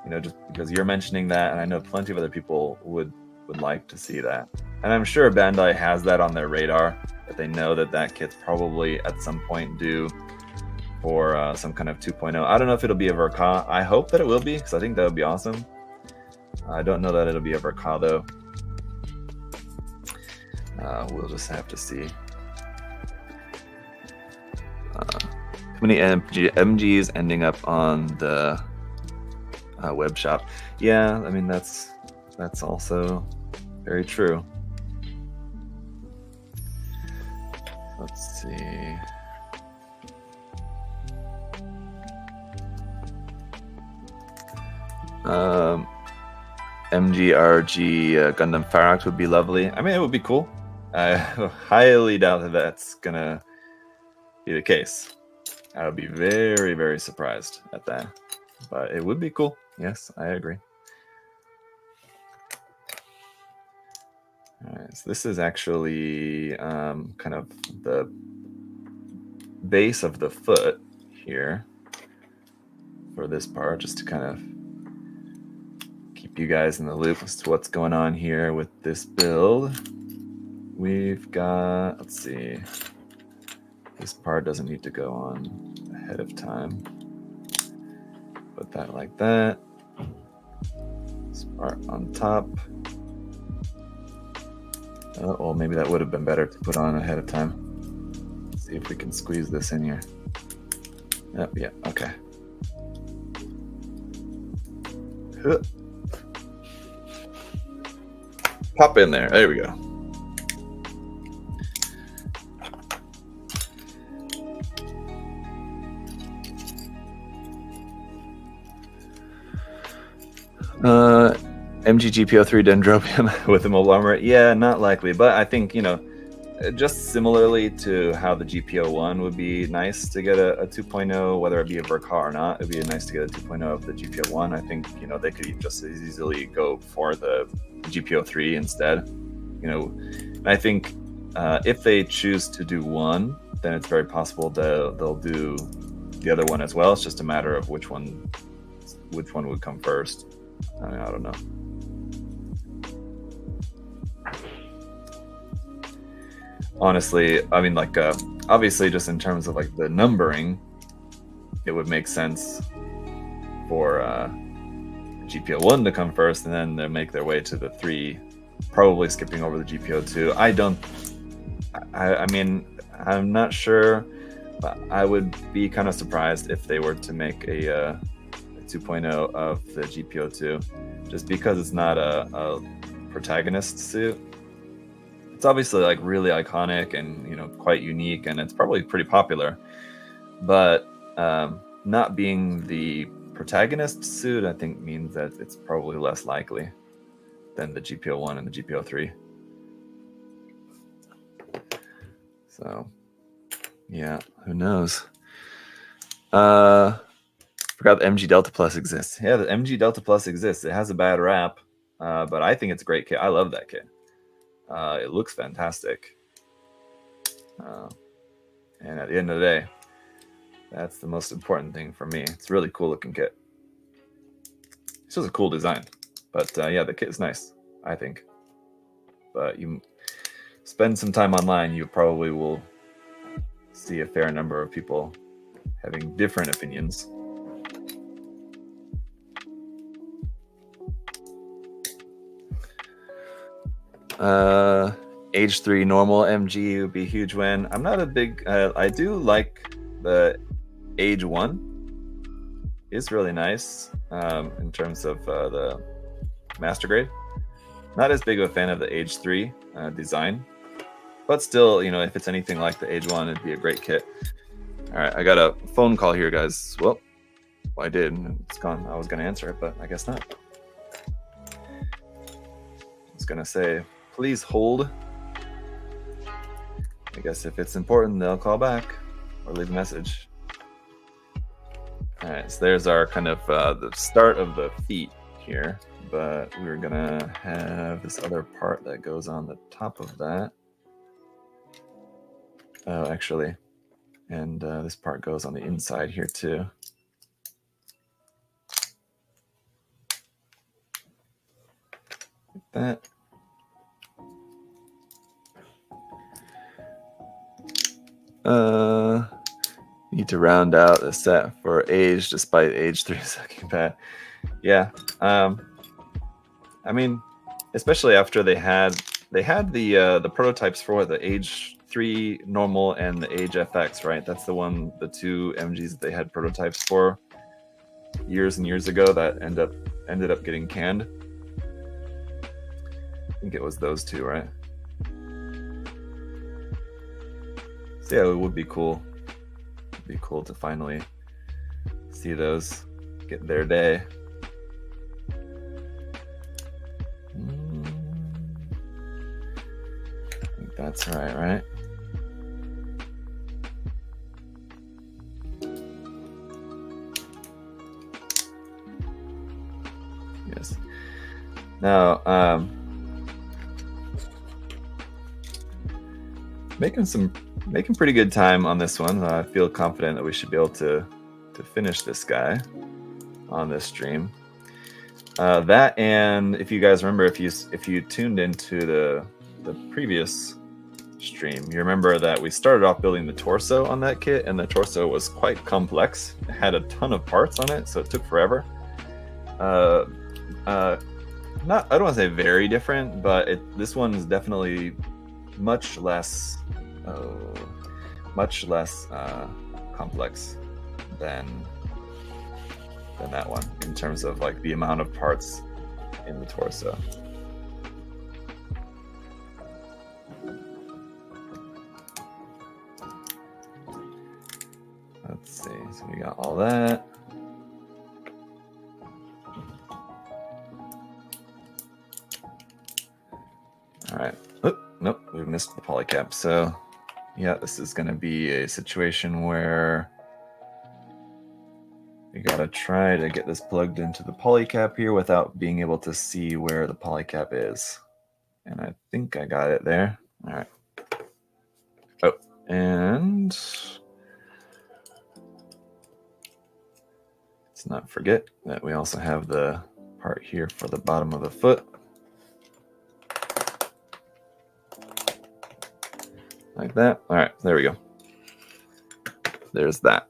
You know, just because you're mentioning that, and I know plenty of other people would like to see that. And I'm sure Bandai has that on their radar, that they know that kit's probably at some point due for some kind of 2.0. I don't know if it'll be a Verka. I hope that it will be, because I think that would be awesome. I don't know that it'll be a Verka though. We'll just have to see. How many MGs ending up on the web shop? Yeah, I mean that's also very true. Let's see. MGRG Gundam Pharaoh would be lovely. I mean, it would be cool. I highly doubt that that's gonna be the case. I would be very, very surprised at that. But it would be cool. Yes, I agree. All right, so this is actually kind of the base of the foot here for this part, just to kind of keep you guys in the loop as to what's going on here with this build. We've got, let's see, this part doesn't need to go on ahead of time. Put that like that. This part on top. Oh, well, maybe that would have been better to put on ahead of time. Let's see if we can squeeze this in here. Yep, yeah, okay. Pop in there. There we go. MGGPO3 Dendrobium with a mobile armor. Yeah, not likely, but I think, you know, just similarly to how the GPO1 would be nice to get a 2.0, whether it be a Verka or not, it'd be nice to get a 2.0 of the GPO1. I think, you know, they could just as easily go for the GPO3 instead. You know, and I think if they choose to do one, then it's very possible they'll do the other one as well. It's just a matter of which one would come first. I mean, I don't know. Honestly, I mean, like, obviously, just in terms of like the numbering, it would make sense for GPO1 to come first, and then they make their way to the 3, probably skipping over the GPO2. I mean, I'm not sure, but I would be kind of surprised if they were to make a 2.0 of the GPO2, just because it's not a protagonist suit. It's obviously like really iconic and, you know, quite unique, and it's probably pretty popular, but not being the protagonist suit, I think, means that it's probably less likely than the GPO1 and the GPO3. So yeah, who knows? Forgot the MG Delta Plus exists. Yeah, the MG Delta Plus exists. It has a bad rap, but I think it's a great kit. I love that kit. It looks fantastic. And at the end of the day, that's the most important thing for me. It's a really cool looking kit. It's just a cool design. But yeah, the kit is nice, I think. But you spend some time online, you probably will see a fair number of people having different opinions. Age 3 normal MG would be a huge win. I'm not a big I do like the age 1. It's really nice in terms of the master grade. Not as big of a fan of the age 3 design, but still, you know, if it's anything like the age 1, it'd be a great kit. All right, I got a phone call here, guys. Well, I did. It's gone. I was gonna answer it, but I guess not. I was gonna say, please hold. I guess if it's important, they'll call back or leave a message. All right, so there's our kind of the start of the feet here, but we're gonna have this other part that goes on the top of that. Oh, actually, and this part goes on the inside here too. Like that. Need to round out the set for age, despite age 3 sucking bad. Yeah. I mean, especially after they had the prototypes for the age 3 normal and the age FX, right? That's the 2 MGs that they had prototypes for years and years ago that ended up getting canned. I think it was those 2, right? So yeah, it would be cool. It'd be cool to finally see those get their day. I think that's right? Yes. Now, making pretty good time on this one. I feel confident that we should be able to finish this guy on this stream. That, and if you guys remember, if you tuned into the previous stream, you remember that we started off building the torso on that kit, and the torso was quite complex. It had a ton of parts on it, so it took forever. I don't want to say very different, but this one is definitely much less complex than than that one in terms of like the amount of parts in the torso. Let's see, so we got all that. All right, oh, nope, we missed the polycap. So yeah, this is gonna be a situation where we gotta try to get this plugged into the polycap here without being able to see where the polycap is. And I think I got it there. All right. Oh, and let's not forget that we also have the part here for the bottom of the foot. Like that. All right, there we go. There's that.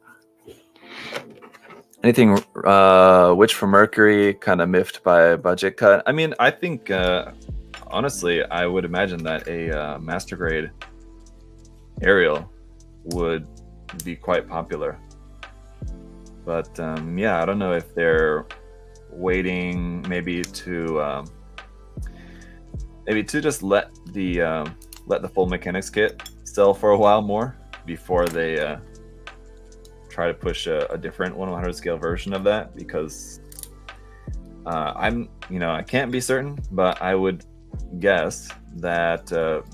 Anything Witch from Mercury kind of miffed by a budget cut? I mean, I think honestly, I would imagine that a master grade aerial would be quite popular. But yeah, I don't know if they're waiting maybe to just let the full mechanics kit sell for a while more before they try to push a different 1/100 scale version of that, because I can't be certain, but I would guess that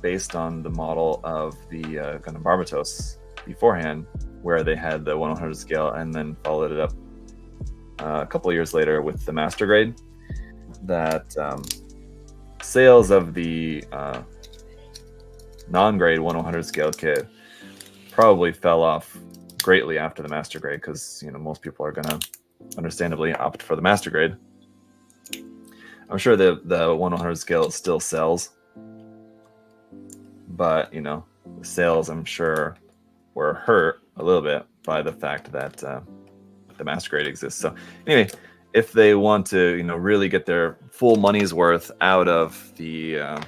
based on the model of the Gundam Barbatos beforehand, where they had the 1/100 scale and then followed it up a couple of years later with the master grade, that sales of the non-grade 1/100 scale kit probably fell off greatly after the master grade, because most people are gonna understandably opt for the master grade. I'm sure the 1/100 scale still sells, but the sales, I'm sure, were hurt a little bit by the fact that the master grade exists. So anyway, if they want to really get their full money's worth out of the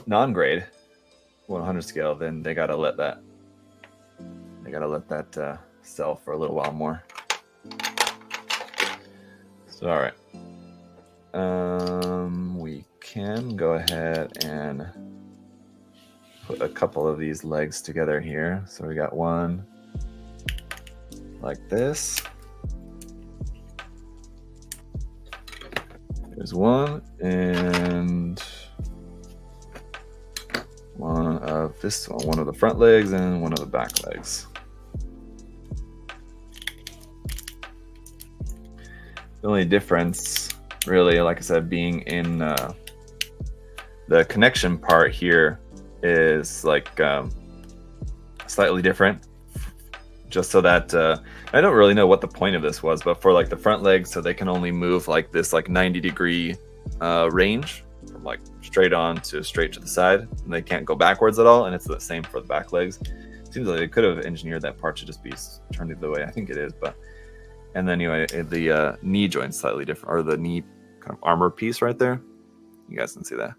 non-grade 100 scale, then they gotta let that sell for a little while more. So all right, we can go ahead and put a couple of these legs together here. So we got one like this. There's one, and one of this one, one of the front legs and one of the back legs. The only difference, really, like I said, being in the connection part here is like slightly different, just so that I don't really know what the point of this was, but for like the front legs, so they can only move like this 90-degree range from like straight on to straight to the side, and they can't go backwards at all. And it's the same for the back legs. Seems like they could have engineered that part to just be turned the way I think it is, but. And then anyway, the knee joint's slightly different, or the knee kind of armor piece right there. You guys can see that.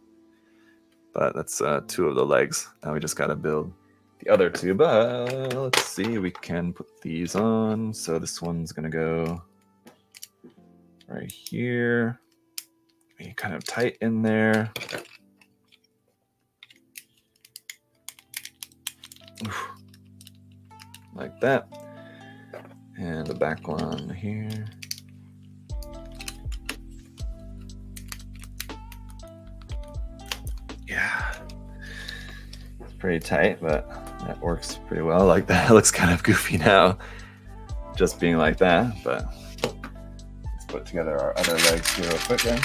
But that's two of the legs. Now we just got to build the other two. But let's see, we can put these on. So this one's going to go right here. Be kind of tight in there. Oof. Like that. And the back one here. Yeah. It's pretty tight, but that works pretty well. Like that. It looks kind of goofy now, just being like that. But let's put together our other legs here real quick then.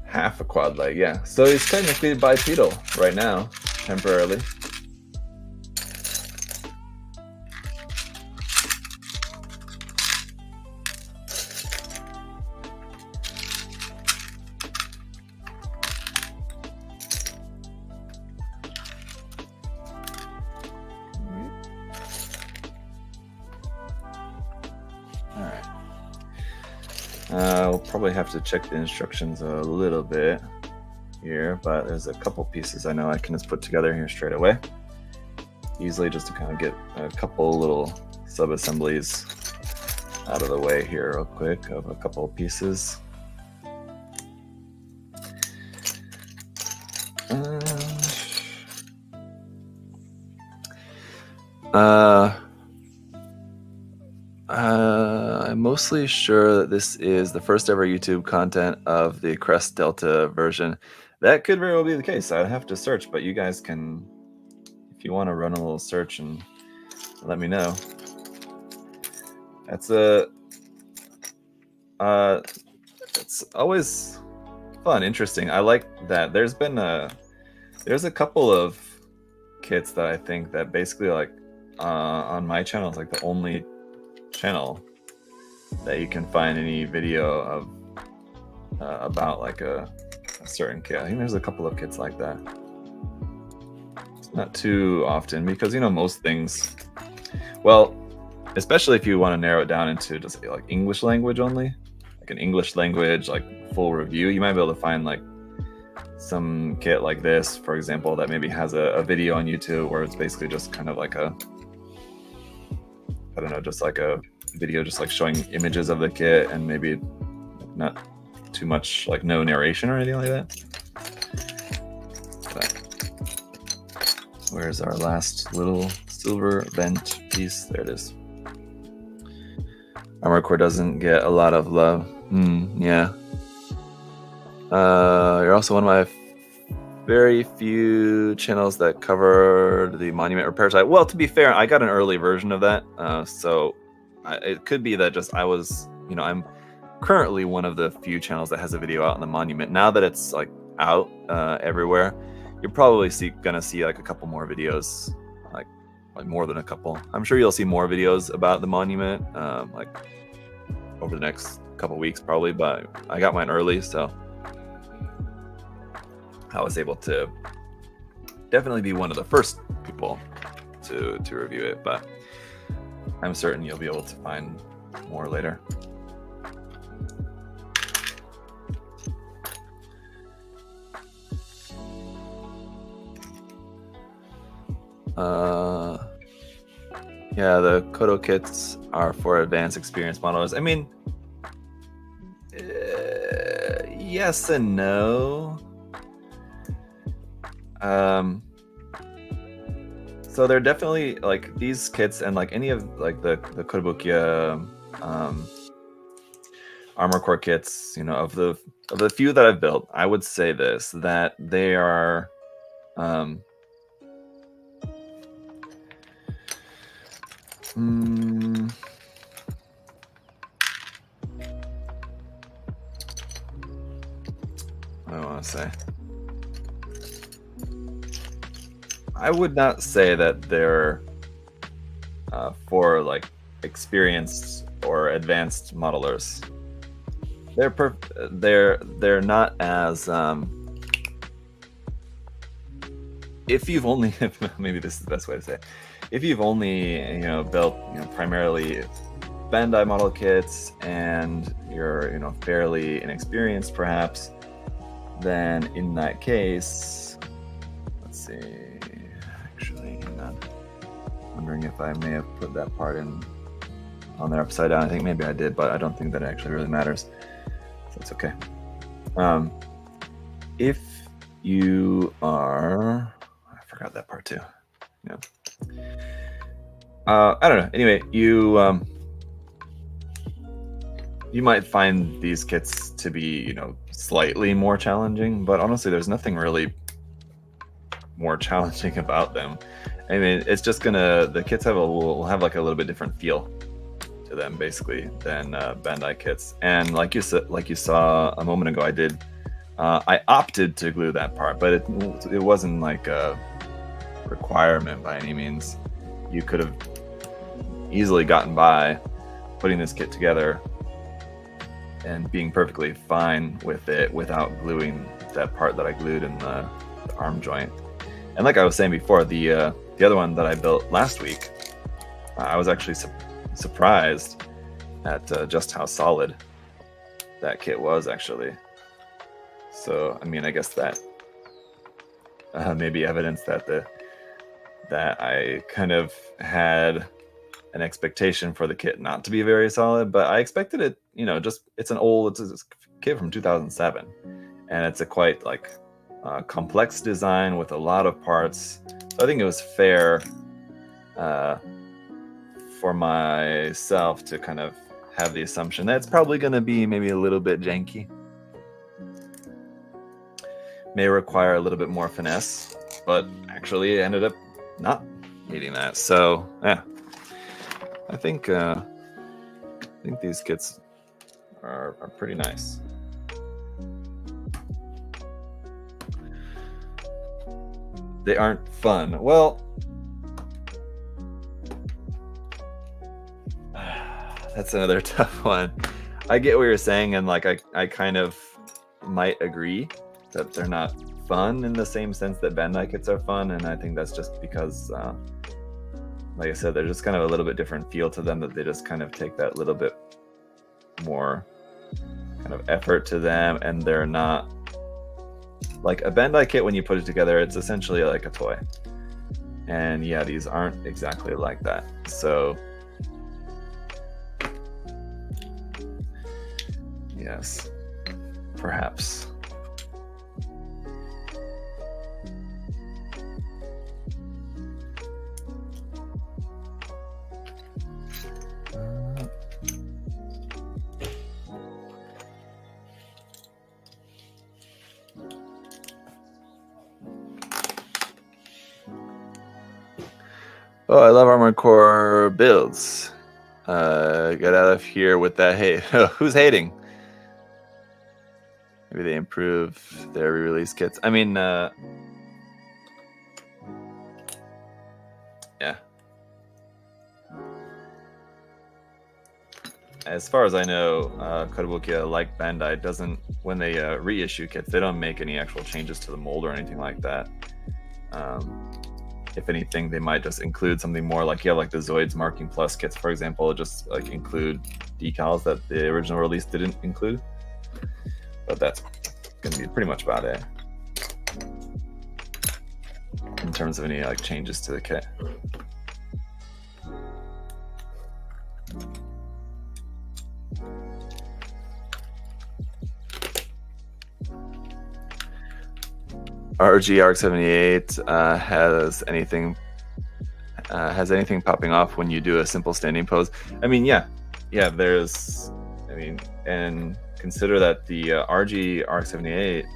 Half a quad leg, yeah. So he's technically bipedal right now, temporarily. I'll probably have to check the instructions a little bit here, but there's a couple pieces I know I can just put together here straight away. Easily, just to kind of get a couple little sub-assemblies out of the way here real quick of a couple of pieces. I'm mostly sure that this is the first ever YouTube content of the Crest Delta version. That could very well be the case. I'd have to search, but you guys can, if you want to run a little search and let me know. That's it's always fun, interesting. I like that. There's a couple of kits that I think that basically like on my channel is like the only channel that you can find any video of about like a certain kit. I think there's a couple of kits like that. It's not too often because, you know, most things, well, especially if you want to narrow it down into just like English language only, like an English language like full review, you might be able to find like some kit like this, for example, that maybe has a video on YouTube where it's basically just kind of like a, I don't know, just like a video just like showing images of the kit and maybe not too much, like no narration or anything like that. But where's our last little silver bent piece? There it is. Armor Core doesn't get a lot of love. Yeah. You're also one of my very few channels that covered the monument repair site. Well, to be fair, I got an early version of that, so it could be that just I was, you know, I'm currently one of the few channels that has a video out on the monument. Now that it's like out everywhere, you're probably gonna see like a couple more videos, like more than a couple. I'm sure you'll see more videos about the monument, like over the next couple weeks probably. But I got mine early, so I was able to definitely be one of the first people to review it, but I'm certain you'll be able to find more later. Yeah, the Kodo kits are for advanced experienced modelers. I mean, yes and no. So they're definitely like these kits, and like any of like the Kotobukiya Armor Core kits, you know, of the few that I've built, I would say this, that they are I don't want to say. I would not say that they're for like experienced or advanced modelers. They're not as if you've only maybe this is the best way to say it. If you've only, you know, built, you know, primarily Bandai model kits and you're, you know, fairly inexperienced perhaps, then in that case, let's see, actually, hang on. Wondering if I may have put that part in on there upside down. I think maybe I did, but I don't think that it actually really matters. So it's okay. If you are, I forgot that part too. Yeah. I don't know. Anyway, you might find these kits to be, you know, slightly more challenging, but honestly, there's nothing really more challenging about them. I mean, it's just the kits will have like a little bit different feel to them, basically, than Bandai kits. And like you saw a moment ago, I opted to glue that part, but it wasn't like a requirement by any means. You could have easily gotten by putting this kit together and being perfectly fine with it without gluing that part that I glued in the arm joint. And like I was saying before, the other one that I built last week, I was actually surprised at just how solid that kit was actually. So I mean, I guess that maybe evidence that that I kind of had an expectation for the kit not to be very solid, but I expected it, you know, just it's a kit from 2007, and it's a quite like complex design with a lot of parts. So I think it was fair for myself to kind of have the assumption that it's probably going to be maybe a little bit janky. May require a little bit more finesse, but actually it ended up not needing that. So yeah, I think these kits are pretty nice. They aren't fun. Well, that's another tough one. I get what you're saying, and like I kind of might agree that they're not fun in the same sense that Bandai kits are fun, and I think that's just because like I said, they're just kind of a little bit different feel to them, that they just kind of take that little bit more kind of effort to them, and they're not like a Bandai kit. When you put it together, it's essentially like a toy, and yeah, these aren't exactly like that. So yes, perhaps. Oh, I love Armored Core builds. Get out of here with that hate. Who's hating? Maybe they improve their re-release kits. I mean, yeah. As far as I know, Kotobukiya, like Bandai, doesn't, when they reissue kits, they don't make any actual changes to the mold or anything like that. If anything, they might just include something more like, you have like the Zoids Marking Plus kits, for example, just like include decals that the original release didn't include. But that's going to be pretty much about it in terms of any like changes to the kit. RG-ARC-78 has anything popping off when you do a simple standing pose? I mean, yeah, there's, I mean, and consider that the RG-ARC-78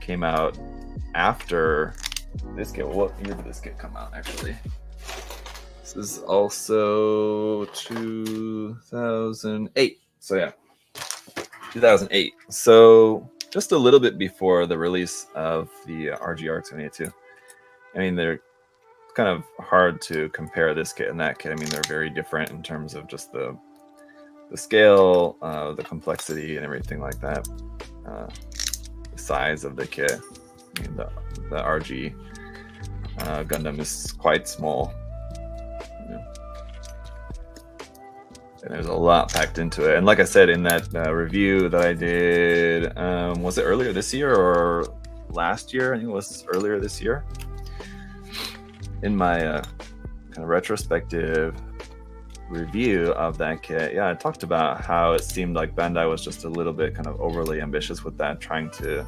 came out after this kit. What year did this kit come out, actually? This is also 2008. So yeah, 2008. So just a little bit before the release of the RG-ARC-78 too. I mean, they're kind of hard to compare this kit and that kit. I mean, they're very different in terms of just the scale, the complexity, and everything like that. The size of the kit. I mean, the RG Gundam is quite small. And there's a lot packed into it. And like I said, in that review that I did, was it earlier this year or last year? I think it was earlier this year. In my kind of retrospective review of that kit, yeah, I talked about how it seemed like Bandai was just a little bit kind of overly ambitious with that, trying to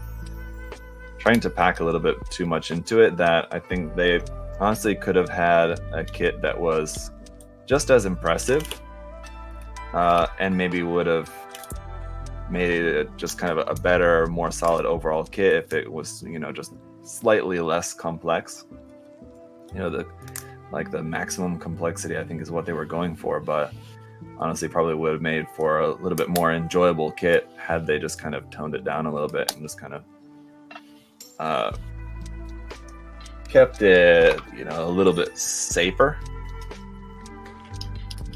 pack a little bit too much into it, that I think they honestly could have had a kit that was just as impressive, and maybe would have made it just kind of a better, more solid overall kit if it was, you know, just slightly less complex. You know, the maximum complexity, I think, is what they were going for, but honestly probably would have made for a little bit more enjoyable kit had they just kind of toned it down a little bit and just kind of kept it, you know, a little bit safer.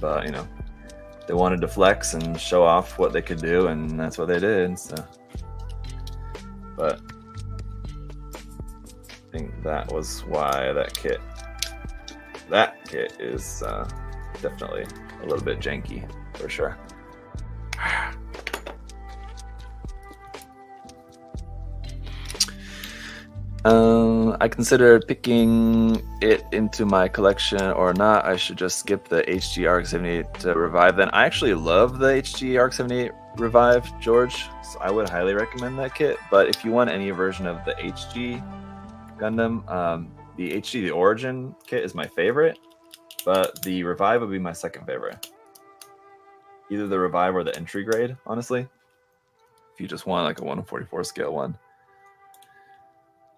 But, you know, they wanted to flex and show off what they could do, and that's what they did. So, but I think that was why that kit is definitely a little bit janky for sure. I considered picking it into my collection or not. I should just skip the HG RX-78 Revive. Then I actually love the HG RX-78 Revive, George. So I would highly recommend that kit. But if you want any version of the HG Gundam, the HG, the Origin kit is my favorite. But the Revive would be my second favorite. Either the Revive or the entry grade, honestly. If you just want like a 1/44 scale one.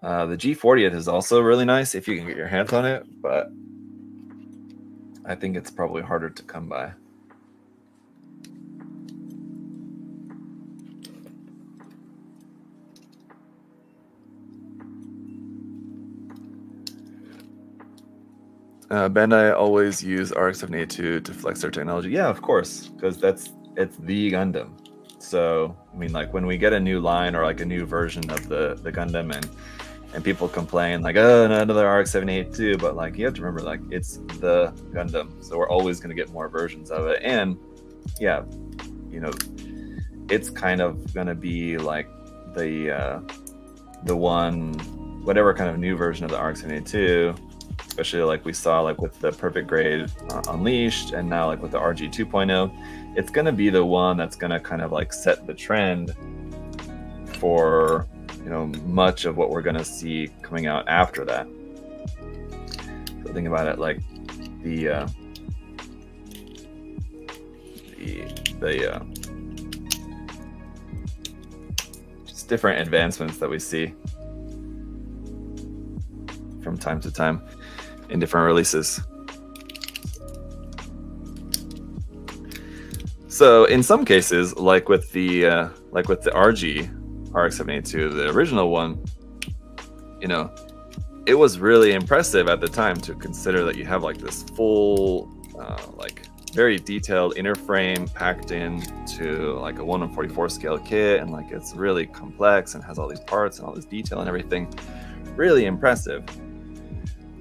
The G40 is also really nice if you can get your hands on it, but I think it's probably harder to come by. Bandai always use RX-78 to flex their technology. Yeah, of course, because it's the Gundam. So I mean, like when we get a new line or like a new version of the Gundam and people complain like, oh, another RX-78 too, but like you have to remember, like it's the Gundam, so we're always going to get more versions of it. And yeah, you know, it's kind of going to be like the one, whatever kind of new version of the RX-78, especially like we saw like with the Perfect Grade Unleashed, and now like with the RG 2.0, it's going to be the one that's going to kind of like set the trend for, you know, much of what we're going to see coming out after that. So think about it, like the just different advancements that we see from time to time in different releases. So in some cases, like with the RG RX-78, the original one, you know, it was really impressive at the time to consider that you have like this full, like very detailed inner frame packed into like a 1/44 scale kit, and like it's really complex and has all these parts and all this detail and everything. Really impressive.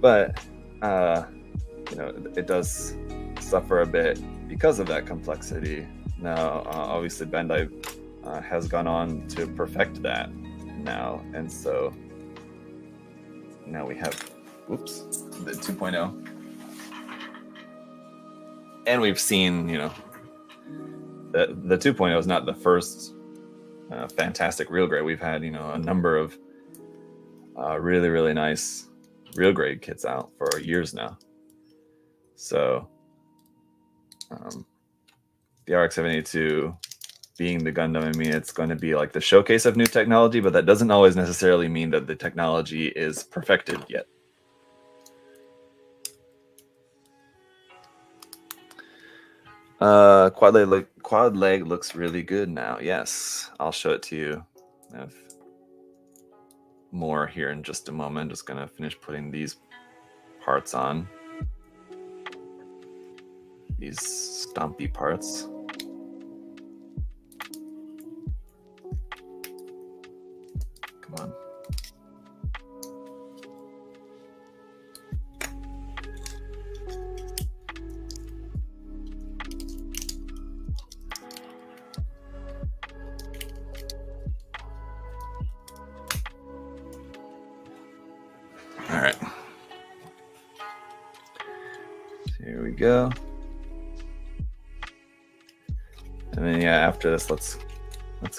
But you know, it does suffer a bit because of that complexity. Now, obviously, Bandai has gone on to perfect that now, and so now we have, whoops, the 2.0, and we've seen, you know, that the 2.0 is not the first fantastic real grade. We've had, you know, a number of really, really nice real grade kits out for years now. So the RX-78 being the Gundam, I mean, it's going to be like the showcase of new technology, but that doesn't always necessarily mean that the technology is perfected yet. Quad leg looks really good now. Yes, I'll show it to you. I have more here in just a moment. Just gonna finish putting these parts on. These stompy parts. Come on. All right. Here we go. And then yeah, after this, let's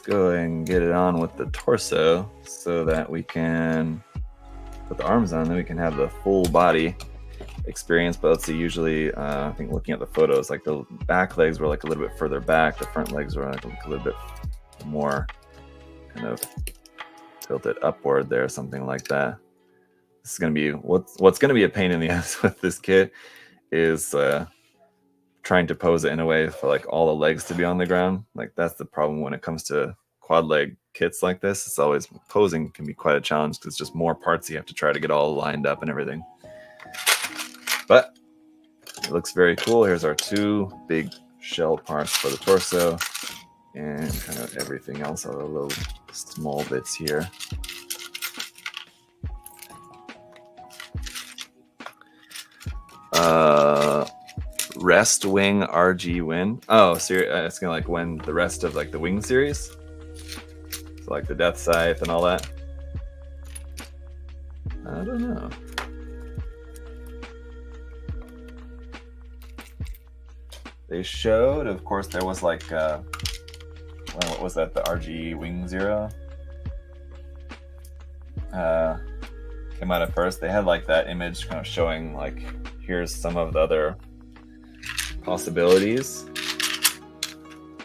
go and get it on with the torso so that we can put the arms on, then we can have the full body experience. But let's see, usually I think looking at the photos, like the back legs were like a little bit further back, the front legs were like a little bit more kind of tilted upward there, something like that. This is going to be what's going to be a pain in the ass with this kit is trying to pose it in a way for like all the legs to be on the ground. Like that's the problem when it comes to quad leg kits like this. It's always, posing can be quite a challenge because it's just more parts you have to try to get all lined up and everything. But it looks very cool. Here's our two big shell parts for the torso, and kind of everything else are the little small bits here. Rest wing RG win. Oh, so you're asking like when the rest of like the wing series, so like the Death Scythe and all that. I don't know. They showed, of course, there was like, what was that? The RG Wing Zero came out at first. They had like that image kind of showing like, here's some of the other possibilities.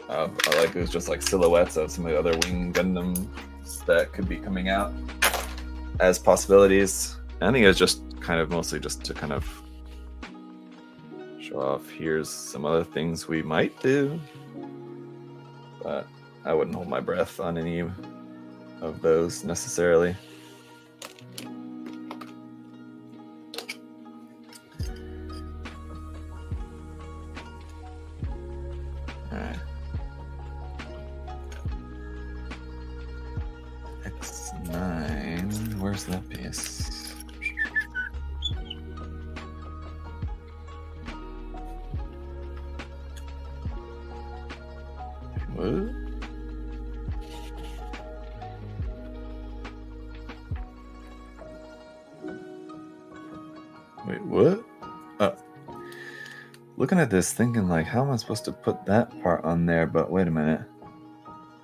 Like it was just like silhouettes of some of the other Wing Gundams that could be coming out as possibilities. And I think it was just kind of mostly just to kind of show off, here's some other things we might do, but I wouldn't hold my breath on any of those necessarily. Alright. X9, where's that piece? What? Wait, what? Oh. Looking at this, thinking like, how am I supposed to put that part on there? But wait a minute.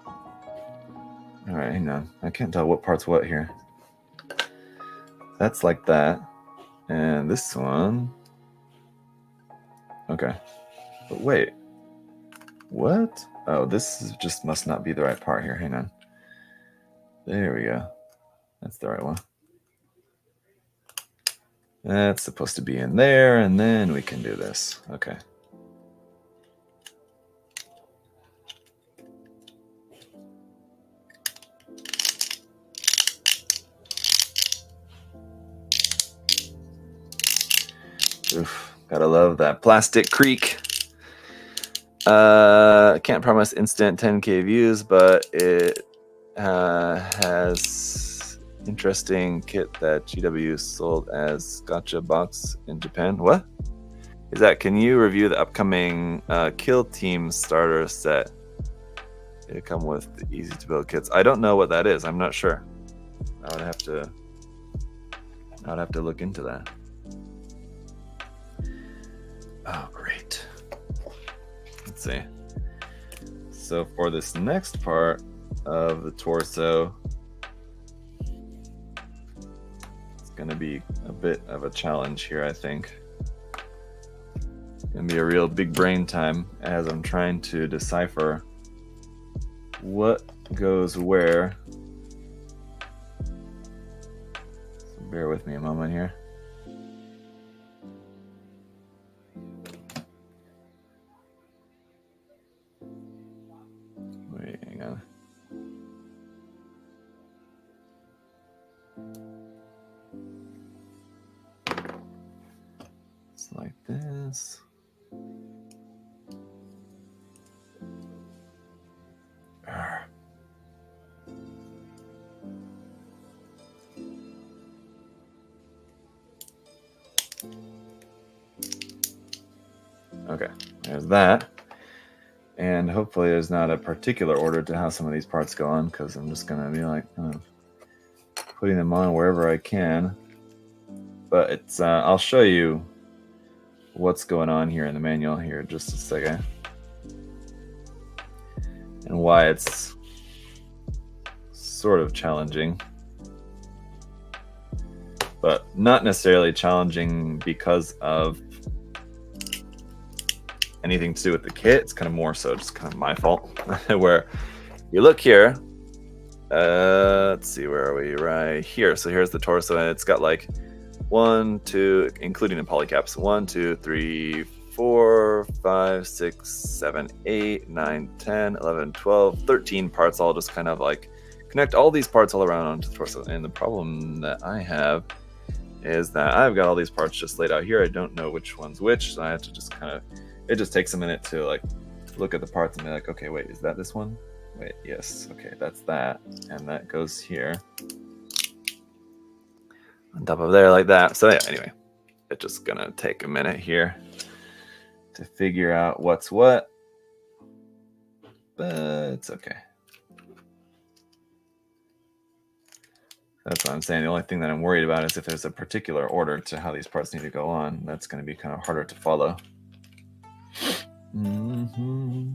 All right, hang on. I can't tell what part's what here. That's like that. And this one. Okay. But wait. What? Oh, this is just must not be the right part here. Hang on. There we go. That's the right one. That's supposed to be in there, and then we can do this. Okay. Oof, gotta love that plastic creak. Can't promise instant 10K views, but it has interesting kit that GW sold as gotcha box in Japan. What is that? Can you review the upcoming Kill Team starter set? It come with the easy to build kits. I don't know what that is. I'm not sure. I would have to look into that. Oh, great. Let's see. So for this next part of the torso, it's going to be a bit of a challenge here, I think. It's going to be a real big brain time as I'm trying to decipher what goes where. So bear with me a moment here. Wait, hang on. It's like this. Okay, there's that. And hopefully there's not a particular order to how some of these parts go on, because I'm just going to be like putting them on wherever I can. But it's I'll show you what's going on here in the manual here in just a second. And why it's sort of challenging. But not necessarily challenging because of anything to do with the kit. It's kind of more so just kind of my fault. Where you look here, let's see, where are we? Right here. So here's the torso, and it's got like 1, 2, including the polycaps, 1, 2, 3, 4, 5, 6, 7, 8, 9, 10, 11, 12, 13 parts, all just kind of like connect all these parts all around onto the torso. And the problem that I have is that I've got all these parts just laid out here. I don't know which one's which, so I have to just kind of, it just takes a minute to like look at the parts and be like, okay, wait, is that this one? Wait, yes, okay, that's that, and that goes here on top of there like that. So yeah, anyway, it's just gonna take a minute here to figure out what's what, but it's okay. That's what I'm saying. The only thing that I'm worried about is if there's a particular order to how these parts need to go on. That's going to be kind of harder to follow. Mm-hmm.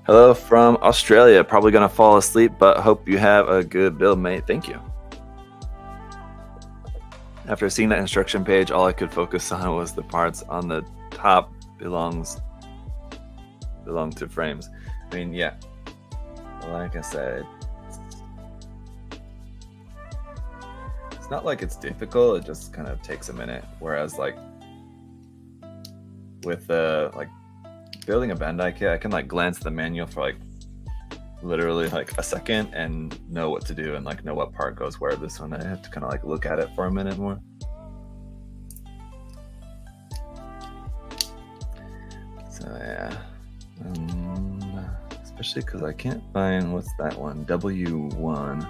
Hello from Australia. Probably gonna fall asleep, but hope you have a good build, mate. Thank you. After seeing that instruction page, all I could focus on was the parts on the top belong to frames. I mean, yeah. Like I said, it's not like it's difficult. It just kind of takes a minute. Whereas, like with like building a Bandai kit, I can like glance at the manual for like literally like a second and know what to do and like know what part goes where. This one, I have to kind of like look at it for a minute more. So yeah, especially because I can't find, what's that one? W1.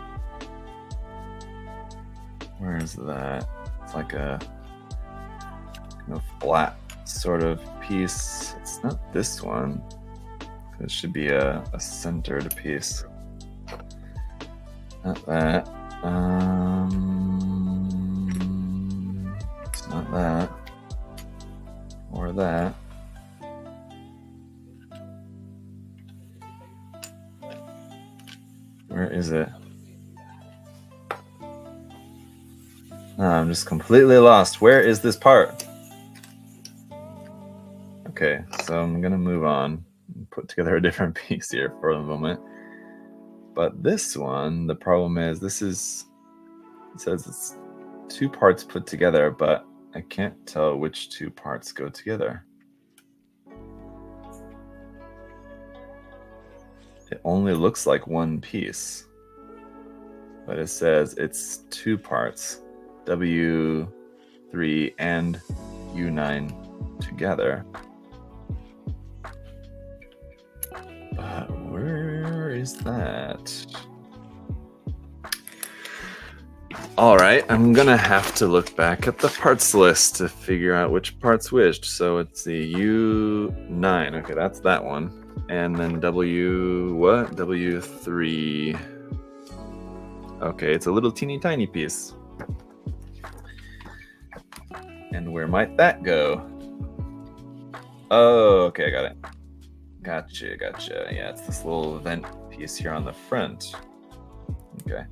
Where is that? It's like a kind of flat sort of piece. It's not this one. It should be a centered piece. Not that. It's not that. Or that. Where is it? I'm just completely lost. Where is this part? Okay, so I'm gonna move on and put together a different piece here for the moment. But this one, the problem is it says it's two parts put together, but I can't tell which two parts go together. It only looks like one piece, but it says it's two parts, W3 and U9 together. But where is that? All right, I'm gonna have to look back at the parts list to figure out which part's which. So it's the U9. Okay, that's that one. And then W3. Okay, it's a little teeny tiny piece. And where might that go? Oh, okay, I got it. Gotcha. Yeah, it's this little vent piece here on the front. Okay,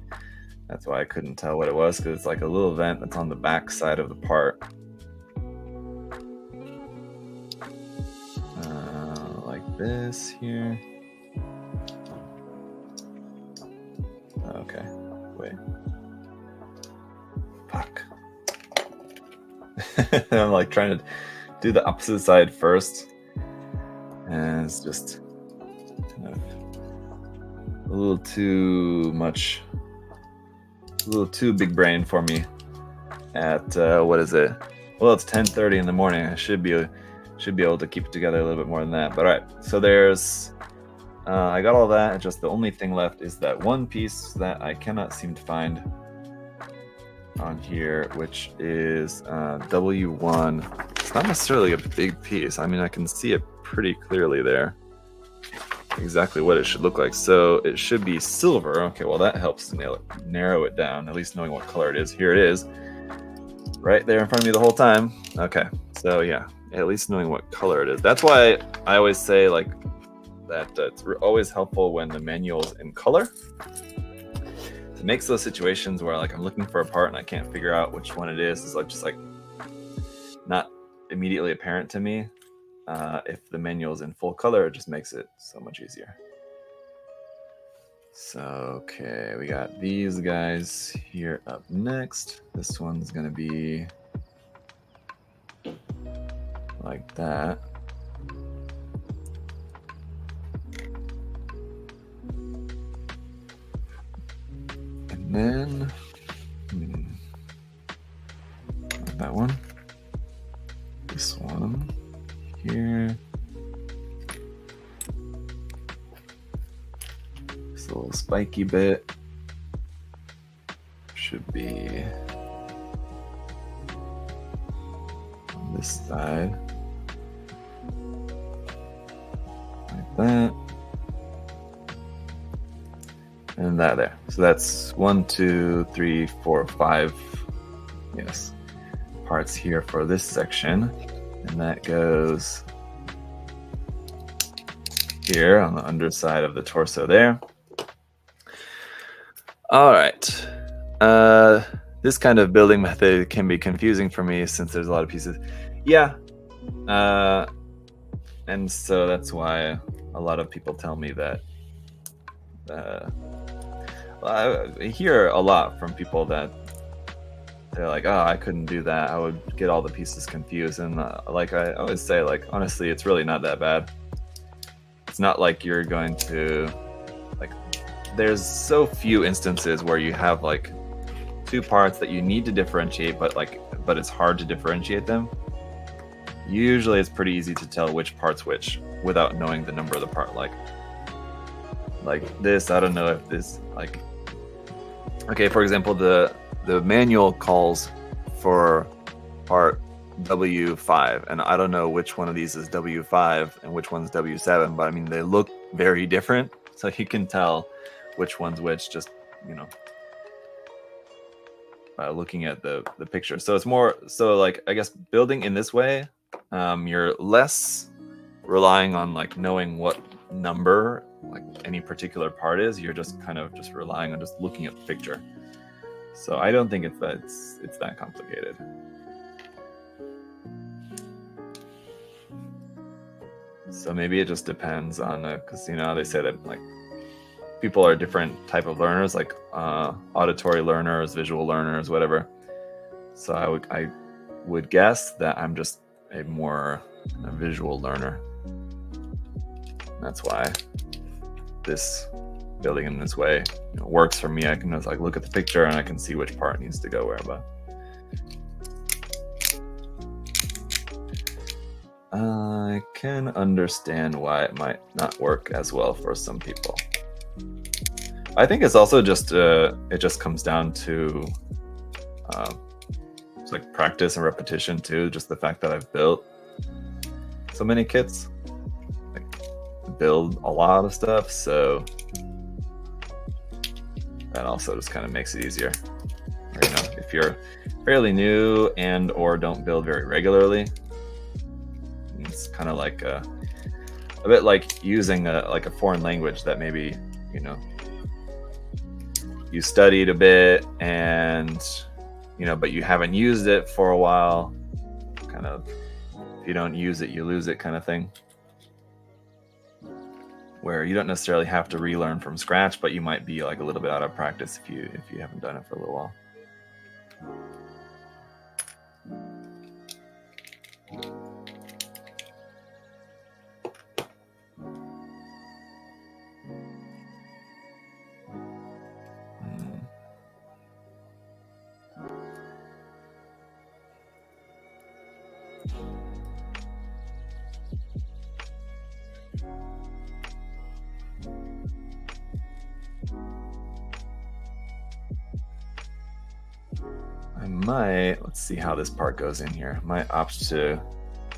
that's why I couldn't tell what it was, because it's like a little vent that's on the back side of the part. Like this here. Okay, wait. Fuck. I'm like trying to do the opposite side first. And it's just kind of a little too much, a little too big brain for me at, what is it? Well, it's 10:30 in the morning. I should be able to keep it together a little bit more than that. But all right, so there's, I got all that. Just the only thing left is that one piece that I cannot seem to find on here, which is W1. It's not necessarily a big piece. I mean, I can see it pretty clearly there, exactly what it should look like. So it should be silver. Okay, well that helps to narrow it down, at least knowing what color it is. Here it is, right there in front of me the whole time. Okay, so yeah, at least knowing what color it is. That's why I always say like that it's always helpful when the manual's in color. It makes those situations where like I'm looking for a part and I can't figure out which one it is like just like not immediately apparent to me. If the manual is in full color, it just makes it so much easier. So, okay, we got these guys here up next. This one's gonna be like that. And then, not that one. This one here. This little spiky bit should be on this side, like that, and that there. So that's 1, 2, 3, 4, 5, yes, parts here for this section, and that goes here on the underside of the torso there. All right. This kind of building method can be confusing for me since there's a lot of pieces. Yeah. And so that's why a lot of people tell me that I hear a lot from people that they're like, oh, I couldn't do that. I would get all the pieces confused. And like I always say, like, honestly, it's really not that bad. It's not like you're going to, like, there's so few instances where you have like two parts that you need to differentiate, but it's hard to differentiate them. Usually it's pretty easy to tell which part's which without knowing the number of the part. Like this, I don't know if this, like, okay, for example, the manual calls for part W5, and I don't know which one of these is W5 and which one's W7, but I mean, they look very different, so you can tell which one's which just, you know, by looking at the picture. So it's more, so like, I guess building in this way, you're less relying on like knowing what number like any particular part is. You're just kind of just relying on just looking at the picture. So I don't think it's that complicated. So maybe it just depends on, because you know, they say that like people are different type of learners, like auditory learners, visual learners, whatever. So I would guess that I'm just a visual learner. That's why this building in this way, you know, works for me. I can just like look at the picture and I can see which part needs to go where. But I can understand why it might not work as well for some people. I think it's also just it just comes down to it's like practice and repetition too. Just the fact that I've built so many kits, like build a lot of stuff, so that also just kind of makes it easier. Or, you know, if you're fairly new and or don't build very regularly, it's kind of like a bit like using a foreign language that maybe, you know, you studied a bit and, you know, but you haven't used it for a while. Kind of, if you don't use it, you lose it kind of thing. Where you don't necessarily have to relearn from scratch, but you might be like a little bit out of practice if you haven't done it for a little while. Let's see how this part goes in here. I might opt to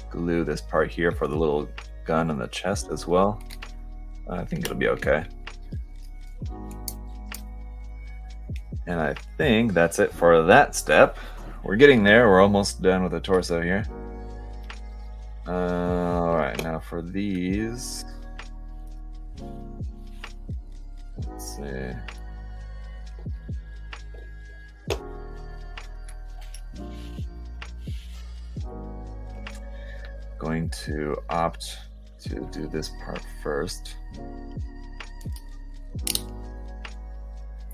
glue this part here for the little gun on the chest as well. I think it'll be okay. And I think that's it for that step. We're getting there. We're almost done with the torso here. All right, now for these, let's see. Going to opt to do this part first,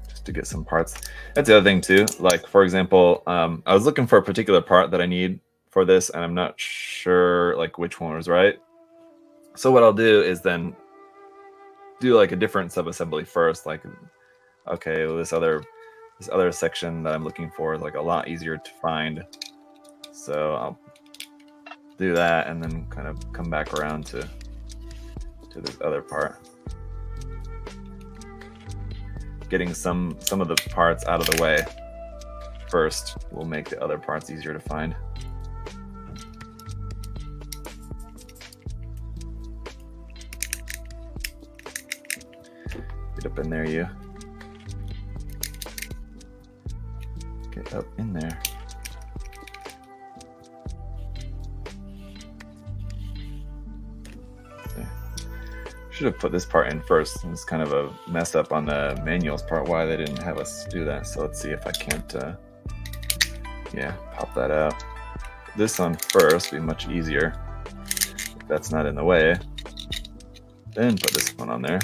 just to get some parts. That's the other thing too. Like, for example, I was looking for a particular part that I need for this, and I'm not sure like which one was right. So what I'll do is then do like a different subassembly first. Like, okay, well, this other section that I'm looking for is like a lot easier to find. So I'll do that and then kind of come back around to this other part. getting some of the parts out of the way first will make the other parts easier to find. Get up in there, you. Get up in there. Should have put this part in first. It's kind of a mess up on the manuals part why they didn't have us do that. So let's see if I can't, yeah, pop that out. This on first be much easier. If that's not in the way. Then put this one on there.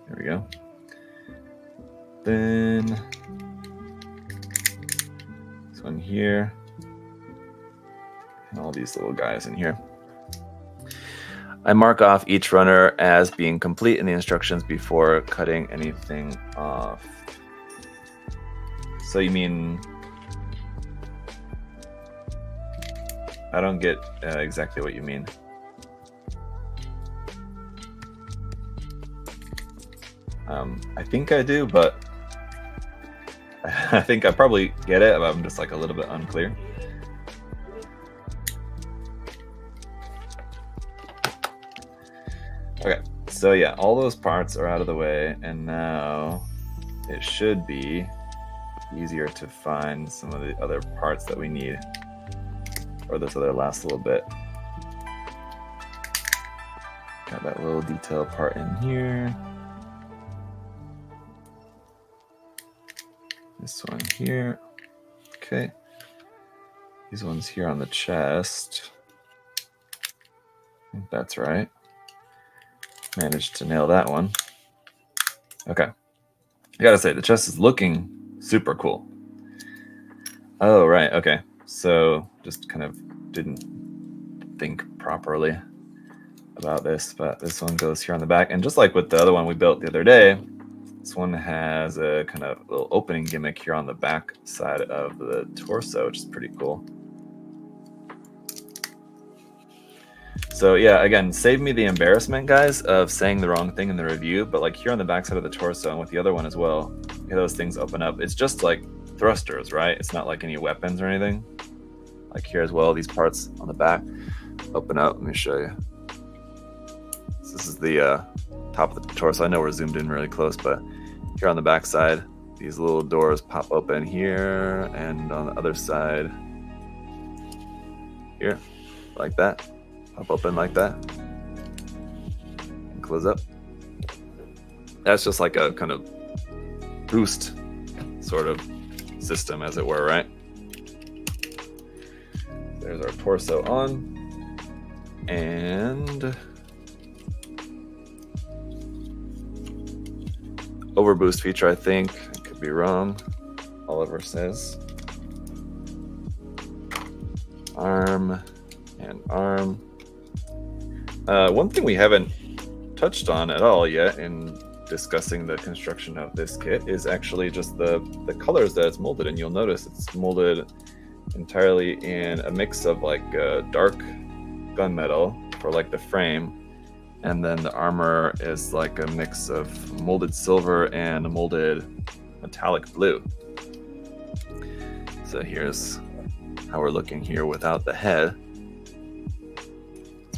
There we go. Then this one here. And all these little guys in here. I mark off each runner as being complete in the instructions before cutting anything off. So you mean... I don't get exactly what you mean. I think I do, but I think I probably get it, but I'm just like a little bit unclear. Okay, so yeah, all those parts are out of the way, and now it should be easier to find some of the other parts that we need, or this other last little bit. Got that little detail part in here. This one here. Okay. These ones here on the chest. I think that's right. Managed to nail that one. Okay. I gotta say, the chest is looking super cool. Oh, right. Okay. So just kind of didn't think properly about this, but this one goes here on the back. And just like with the other one we built the other day, this one has a kind of little opening gimmick here on the back side of the torso, which is pretty cool. So yeah, again, save me the embarrassment, guys, of saying the wrong thing in the review, but like here on the back side of the torso and with the other one as well, those things open up. It's just like thrusters, right? It's not like any weapons or anything. Like here as well, these parts on the back open up. Let me show you. So this is the top of the torso. I know we're zoomed in really close, but here on the back side, these little doors pop open here, and on the other side here, like that. Pop open like that and close up. That's just like a kind of boost sort of system, as it were, right? There's our torso on, and overboost feature, I think. I could be wrong. Oliver says arm and arm. One thing we haven't touched on at all yet in discussing the construction of this kit is actually just the colors that it's molded in. You'll notice it's molded entirely in a mix of like dark gunmetal for like the frame, and then the armor is like a mix of molded silver and molded metallic blue. So here's how we're looking here without the head.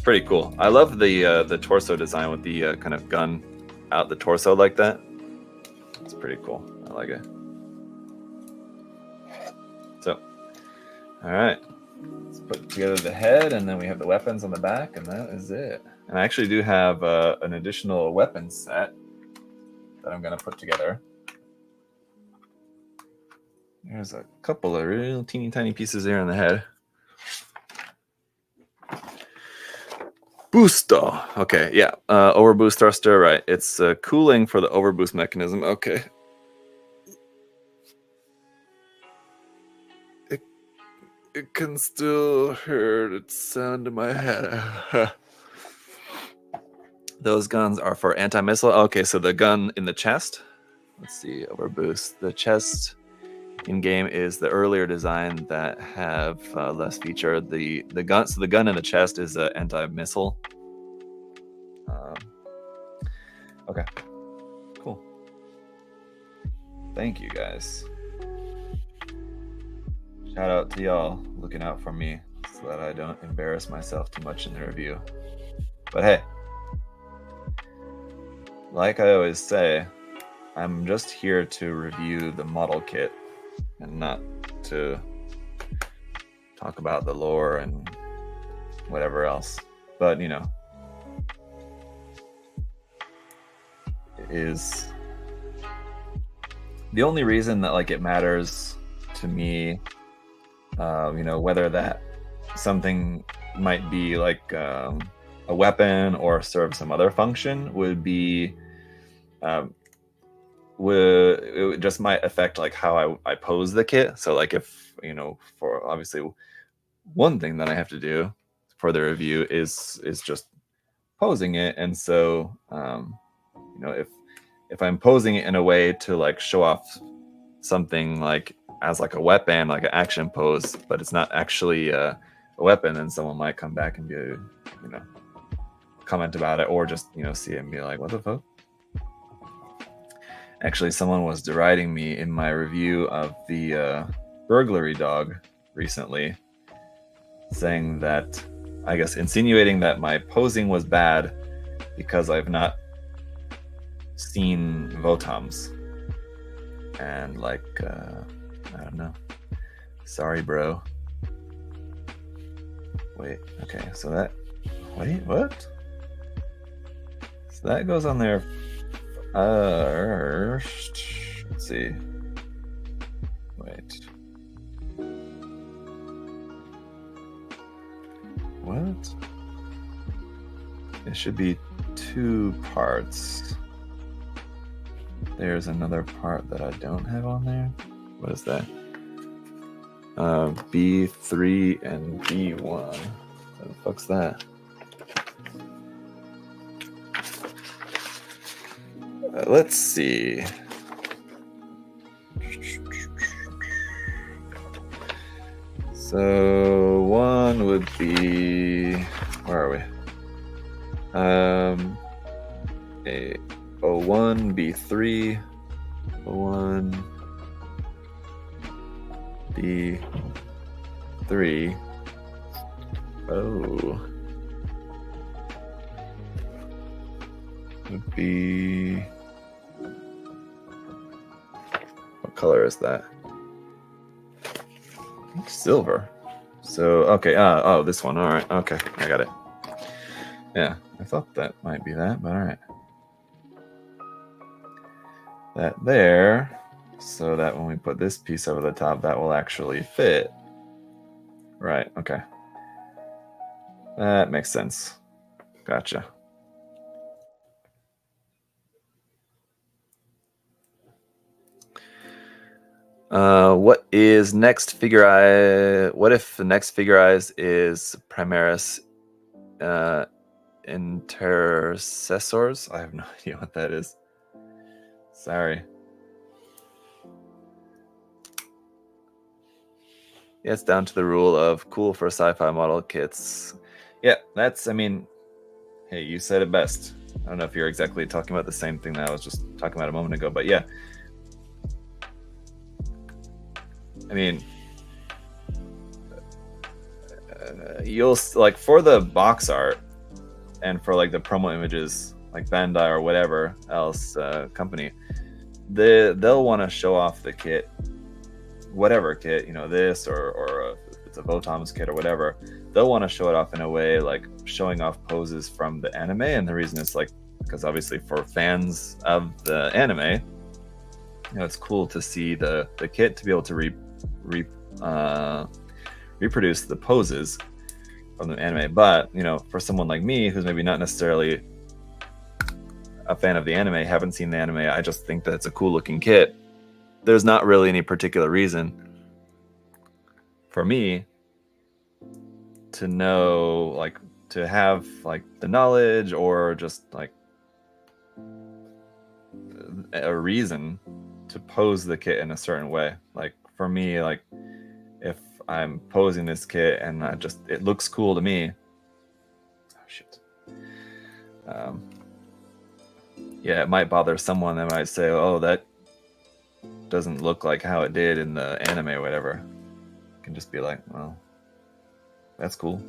Pretty cool. I love the torso design with the kind of gun out the torso like that. It's pretty cool. I like it. So, all right. Let's put together the head, and then we have the weapons on the back, and that is it. And I actually do have an additional weapon set that I'm going to put together. There's a couple of real teeny tiny pieces there on the head. Booster. Okay, yeah. Overboost thruster, right. It's cooling for the overboost mechanism. Okay. It can still hear its sound in my head. Those guns are for anti-missile. Okay, so the gun in the chest. Let's see, overboost. The chest in-game is the earlier design that have less feature. The gun, so the gun in the chest is an anti-missile. Okay, cool. Thank you guys. Shout out to y'all looking out for me so that I don't embarrass myself too much in the review. But hey, like I always say, I'm just here to review the model kit and not to talk about the lore and whatever else. But, you know, is the only reason that like it matters to me, you know, whether that something might be like a weapon or serve some other function would be it just might affect like how I pose the kit. So like if, you know, for obviously one thing that I have to do for the review is just posing it. And so you know, if I'm posing it in a way to like show off something like as like a weapon, like an action pose, but it's not actually a weapon, then someone might come back and be, you know, comment about it, or just, you know, see it and be like, what the fuck? Actually, someone was deriding me in my review of the burglary dog recently, saying that, I guess insinuating that my posing was bad because I've not seen Votams. And like, I don't know. Sorry, bro. Wait, okay, so that, wait, what? So that goes on there first. Let's see. Wait. What? It should be 2 parts. There's another part that I don't have on there. What is that? B3 and B1. What the fuck's that? Let's see. So 1 would be, where are we? A O1, B3, O1, B3. Oh. Would be, what color is that? I think silver. So, okay, oh, this one, all right, okay, I got it. Yeah, I thought that might be that, but all right. That there, so that when we put this piece over the top, that will actually fit. Right, okay. That makes sense. Gotcha. What is next figure eye? What if the next figure eyes is Primaris Intercessors? I have no idea what that is. Sorry. Yeah, it's down to the rule of cool for sci-fi model kits. Yeah, that's, I mean, hey, you said it best. I don't know if you're exactly talking about the same thing that I was just talking about a moment ago, but yeah. I mean, you'll, like, for the box art and for like the promo images, like Bandai or whatever else company, they'll want to show off the kit, whatever kit, you know, this or if it's a Votams kit or whatever, they'll want to show it off in a way like showing off poses from the anime. And the reason is like, because obviously for fans of the anime, you know, it's cool to see the kit to be able to reproduce the poses from the anime. But, you know, for someone like me who's maybe not necessarily a fan of the anime, haven't seen the anime, I just think that it's a cool looking kit. There's not really any particular reason for me to know, like, to have like the knowledge or just like a reason to pose the kit in a certain way. Like for me, like if I'm posing this kit and it looks cool to me. Oh shit. Yeah, it might bother someone that might say, oh, that doesn't look like how it did in the anime or whatever, you can just be like, well, that's cool.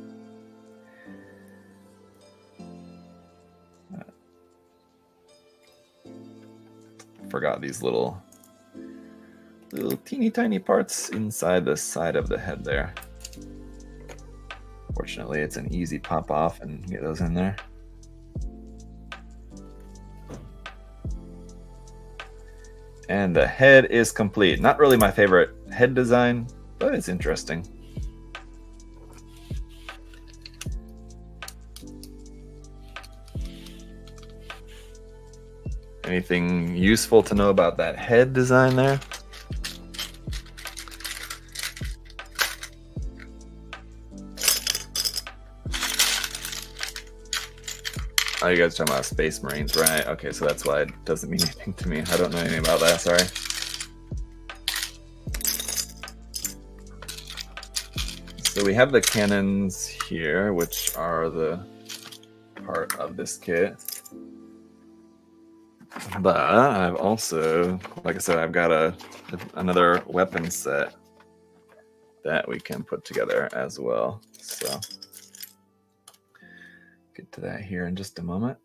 Forgot these little teeny tiny parts inside the side of the head there. Fortunately, it's an easy pop off and get those in there. And the head is complete. Not really my favorite head design, but it's interesting. Anything useful to know about that head design there? Oh, you guys are talking about Space Marines, right? Okay, so that's why it doesn't mean anything to me. I don't know anything about that, sorry. So we have the cannons here, which are the part of this kit. But I've also, like I said, I've got another weapon set that we can put together as well. So get to that here in just a moment.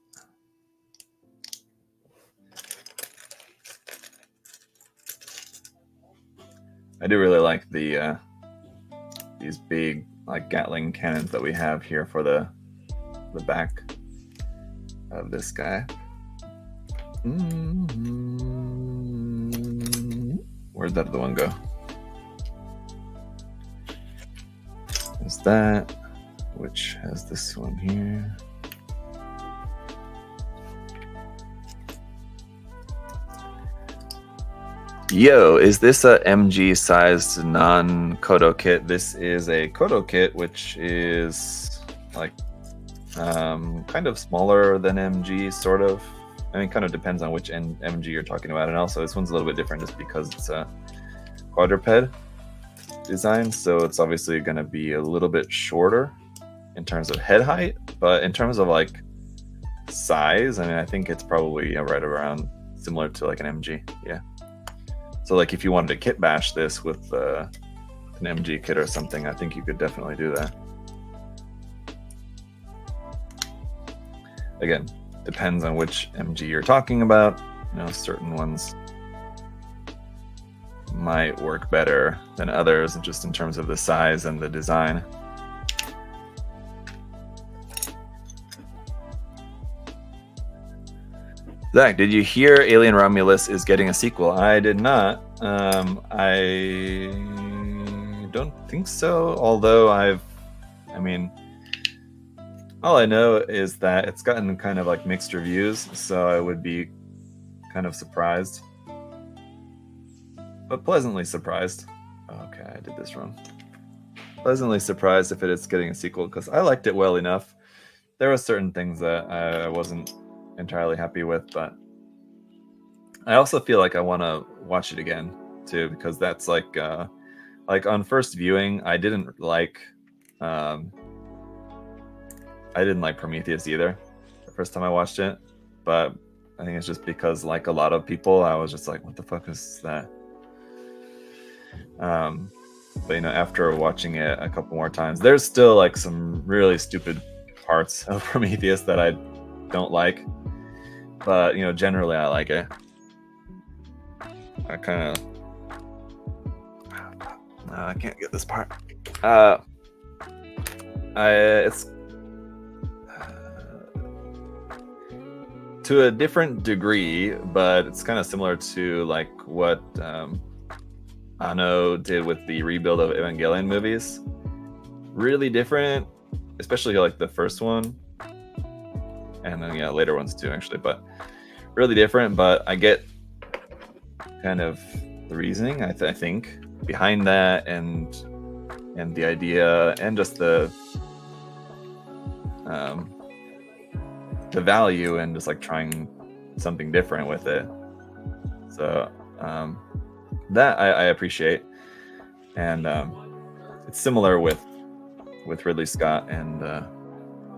I do really like the these big like Gatling cannons that we have here for the back of this guy. Where'd that other one go? There's that, which has this one here. Yo, is this a MG sized non-Kodo kit? This is a Kodo kit, which is like kind of smaller than MG, sort of. I mean, kind of depends on which MG you're talking about. And also this one's a little bit different just because it's a quadruped design. So it's obviously going to be a little bit shorter in terms of head height, but in terms of like size, I mean, I think it's probably right around similar to like an MG. Yeah. So like if you wanted to kit bash this with an MG kit or something, I think you could definitely do that. Again, depends on which MG you're talking about. You know, certain ones might work better than others just in terms of the size and the design. Zach, did you hear Alien Romulus is getting a sequel? I did not. I don't think so. Although I mean, all I know is that it's gotten kind of like mixed reviews, so I would be kind of surprised, but pleasantly surprised. Okay, I did this wrong. Pleasantly surprised if it is getting a sequel, because I liked it well enough. There were certain things that I wasn't entirely happy with, but I also feel like I want to watch it again too, because that's like on first viewing, I didn't like Prometheus either the first time I watched it, but I think it's just because, like a lot of people, I was just like, what the fuck is that? But you know, after watching it a couple more times, there's still like some really stupid parts of Prometheus that I don't like, but you know, generally I like it. I kind of I can't get this part. It's to a different degree, but it's kind of similar to like what Anno did with the rebuild of Evangelion movies. Really different, especially like the first one, and then yeah, later ones too, actually. But really different. But I get kind of the reasoning, I think, behind that, and the idea, and just the value, and just like trying something different with it. So that I appreciate, and it's similar with Ridley Scott and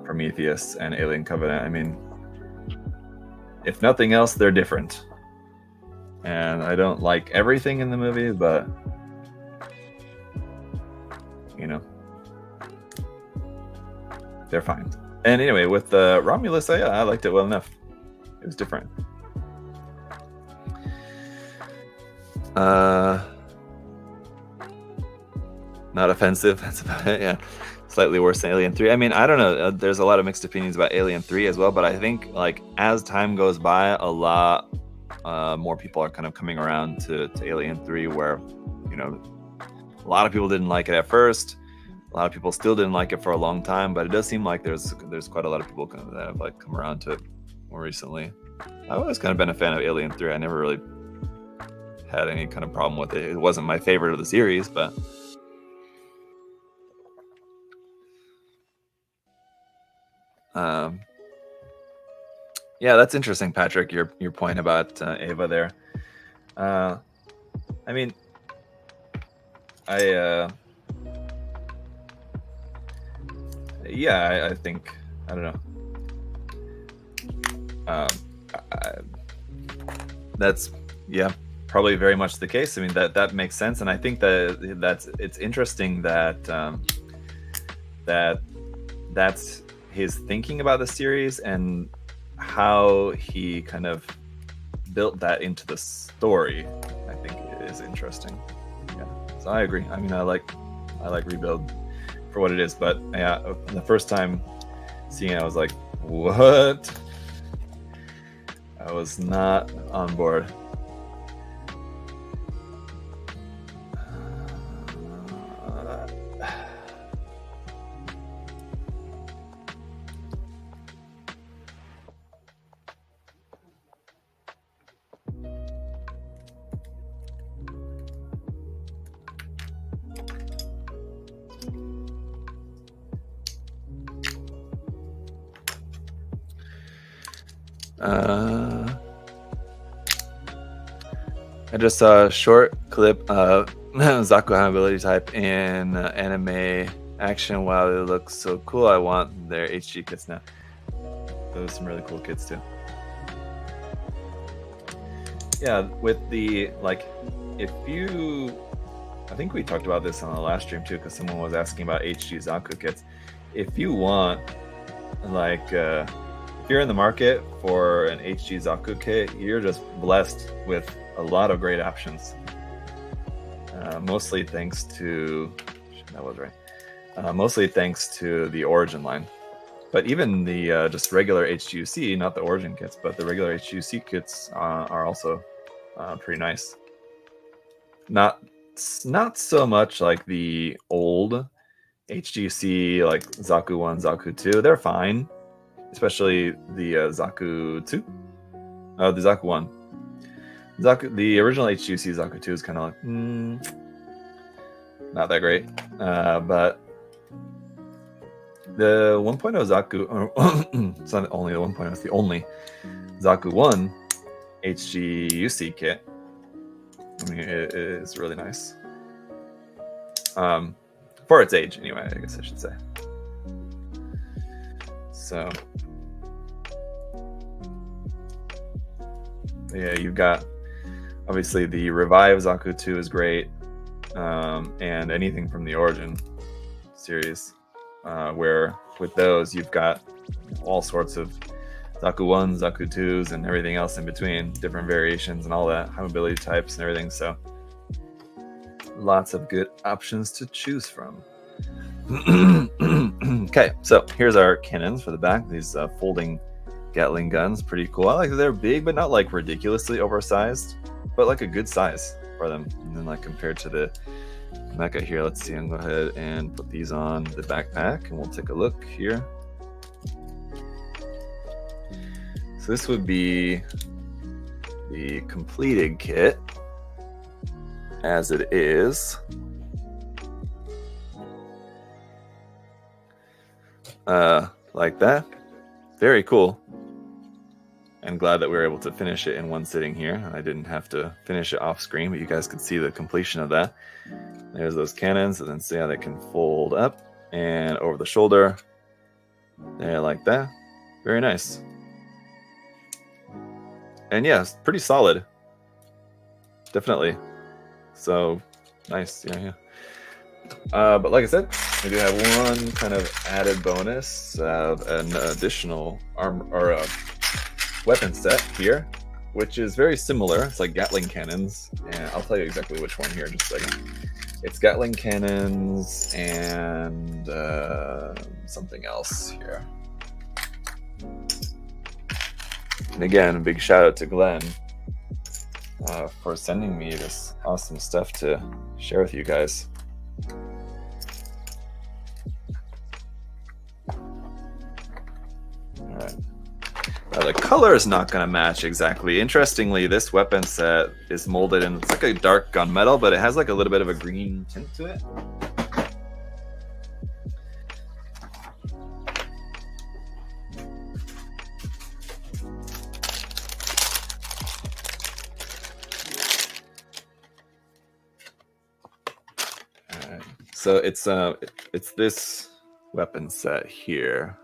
Prometheus and Alien Covenant. I mean, if nothing else, they're different. and I don't like everything in the movie, but you know, they're fine. And anyway, with Romulus, I liked it well enough. It was different. Not offensive. That's about it. Yeah, slightly worse than Alien 3. I mean, I don't know. There's a lot of mixed opinions about Alien 3 as well, but I think like as time goes by, a lot more people are kind of coming around to Alien 3, where you know a lot of people didn't like it at first. A lot of people still didn't like it for a long time, but it does seem like there's quite a lot of people that have like come around to it more recently. I've always kind of been a fan of Alien 3. I never really had any kind of problem with it. It wasn't my favorite of the series, but yeah, that's interesting, Patrick. Your point about Ava there. I mean, yeah, I think I don't know. That's probably very much the case. I mean, that makes sense, and I think that it's interesting that that's his thinking about the series and how he kind of built that into the story. I think it is interesting. Yeah, so I agree. I mean, I like Rebuild for what it is, but yeah, the first time seeing it, I was like, what? I was not on board. I just saw a short clip of Zaku ability type in anime action. Wow, it looks so cool. I want their HG kits now. Those are some really cool kits too. Yeah, with the like, if you, I think we talked about this on the last stream too, because someone was asking about HG Zaku kits. If you want, like, if you're in the market for an HG Zaku kit, you're just blessed with a lot of great options. Mostly thanks to, mostly thanks to the Origin line. But even the just regular HGUC, not the Origin kits, but the regular HGUC kits are also pretty nice. Not so much like the old HGUC, like Zaku 1, Zaku 2. They're fine, especially the Zaku 2. The Zaku 1. The original HGUC Zaku 2 is kind of like, not that great. But the 1.0 Zaku, it's not only the 1.0, it's the only Zaku 1 HGUC kit. I mean, it is really nice. For its age, anyway, I guess I should say. So, yeah, you've got, obviously, the Revive Zaku 2 is great, and anything from the Origin series, where with those, you've got all sorts of Zaku 1s, Zaku 2s, and everything else in between, different variations and all that, high ability types and everything, so lots of good options to choose from. Okay, so here's our cannons for the back, these folding Gatling guns, pretty cool. I like that they're big, but not like ridiculously oversized, but like a good size for them. And then like compared to the mecha here, let's see, I'm gonna go ahead and put these on the backpack and we'll take a look here. So this would be the completed kit as it is. Like that. Very cool. I'm glad that we were able to finish it in one sitting here. I didn't have to finish it off screen, but you guys could see the completion of that. There's those cannons, and then see how they can fold up and over the shoulder. There, like that. Very nice. And yeah, it's pretty solid. definitely. So nice, yeah. But like I said, we do have one kind of added bonus of an additional weapon set here, which is very similar. It's like Gatling cannons, and I'll tell you exactly which one here in just a second. It's Gatling cannons and something else here. And again, a big shout out to Glenn for sending me this awesome stuff to share with you guys. All right. The color is not going to match exactly. Interestingly, this weapon set is molded in, it's like a dark gunmetal, but it has like a little bit of a green tint to it. All right. So it's this weapon set here.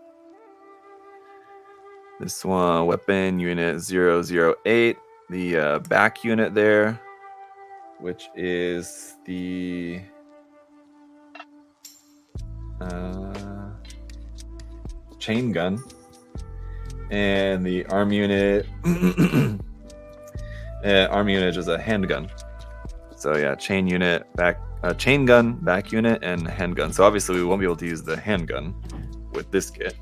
This one, weapon unit 008, the back unit there, which is the chain gun, and the arm unit, arm unit is a handgun. So yeah, chain unit, chain gun, back unit, and handgun. So obviously we won't be able to use the handgun with this kit,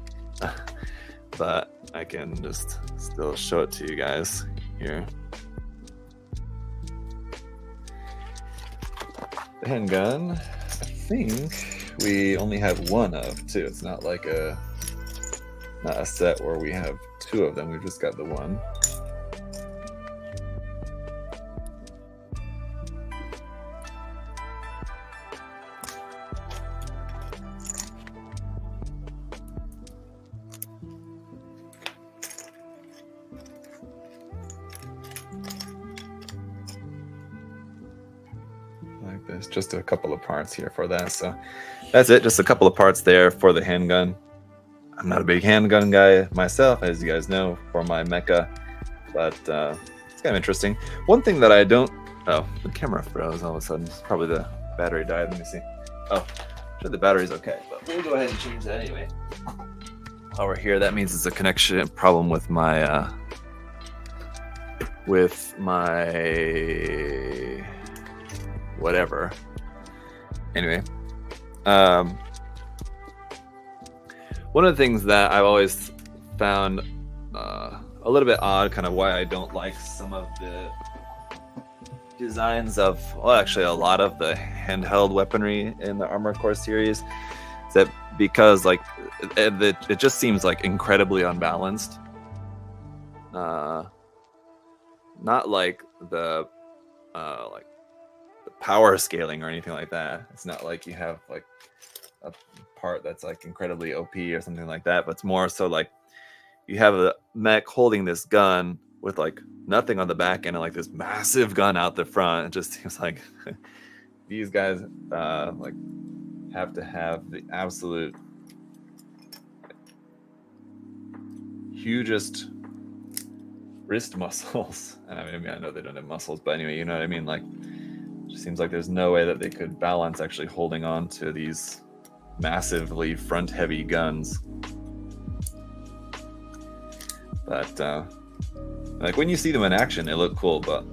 but I can just still show it to you guys here. The handgun, I think we only have one of too. It's not like not a set where we have two of them. We've just got the one. There's just a couple of parts here for that, so that's it. Just a couple of parts there for the handgun. I'm not a big handgun guy myself, as you guys know, for my mecha, but it's kind of interesting. One thing that I don't... Oh, the camera froze all of a sudden. Probably the battery died. Let me see. Oh, sure, the battery's okay, but we'll go ahead and change that anyway. While we're here, that means it's a connection problem with my whatever. Anyway, one of the things that I've always found a little bit odd, kind of why I don't like some of the designs of, well, actually a lot of the handheld weaponry in the Armored Core series, is that because like it just seems like incredibly unbalanced. Not like the power scaling or anything like that. It's not like you have like a part that's like incredibly OP or something like that, but it's more so like you have a mech holding this gun with like nothing on the back end and like this massive gun out the front. It just seems like these guys like have to have the absolute hugest wrist muscles. I mean, I know they don't have muscles, but anyway, you know what I mean? Like, it just seems like there's no way that they could balance actually holding on to these massively front-heavy guns. But like when you see them in action, they look cool. But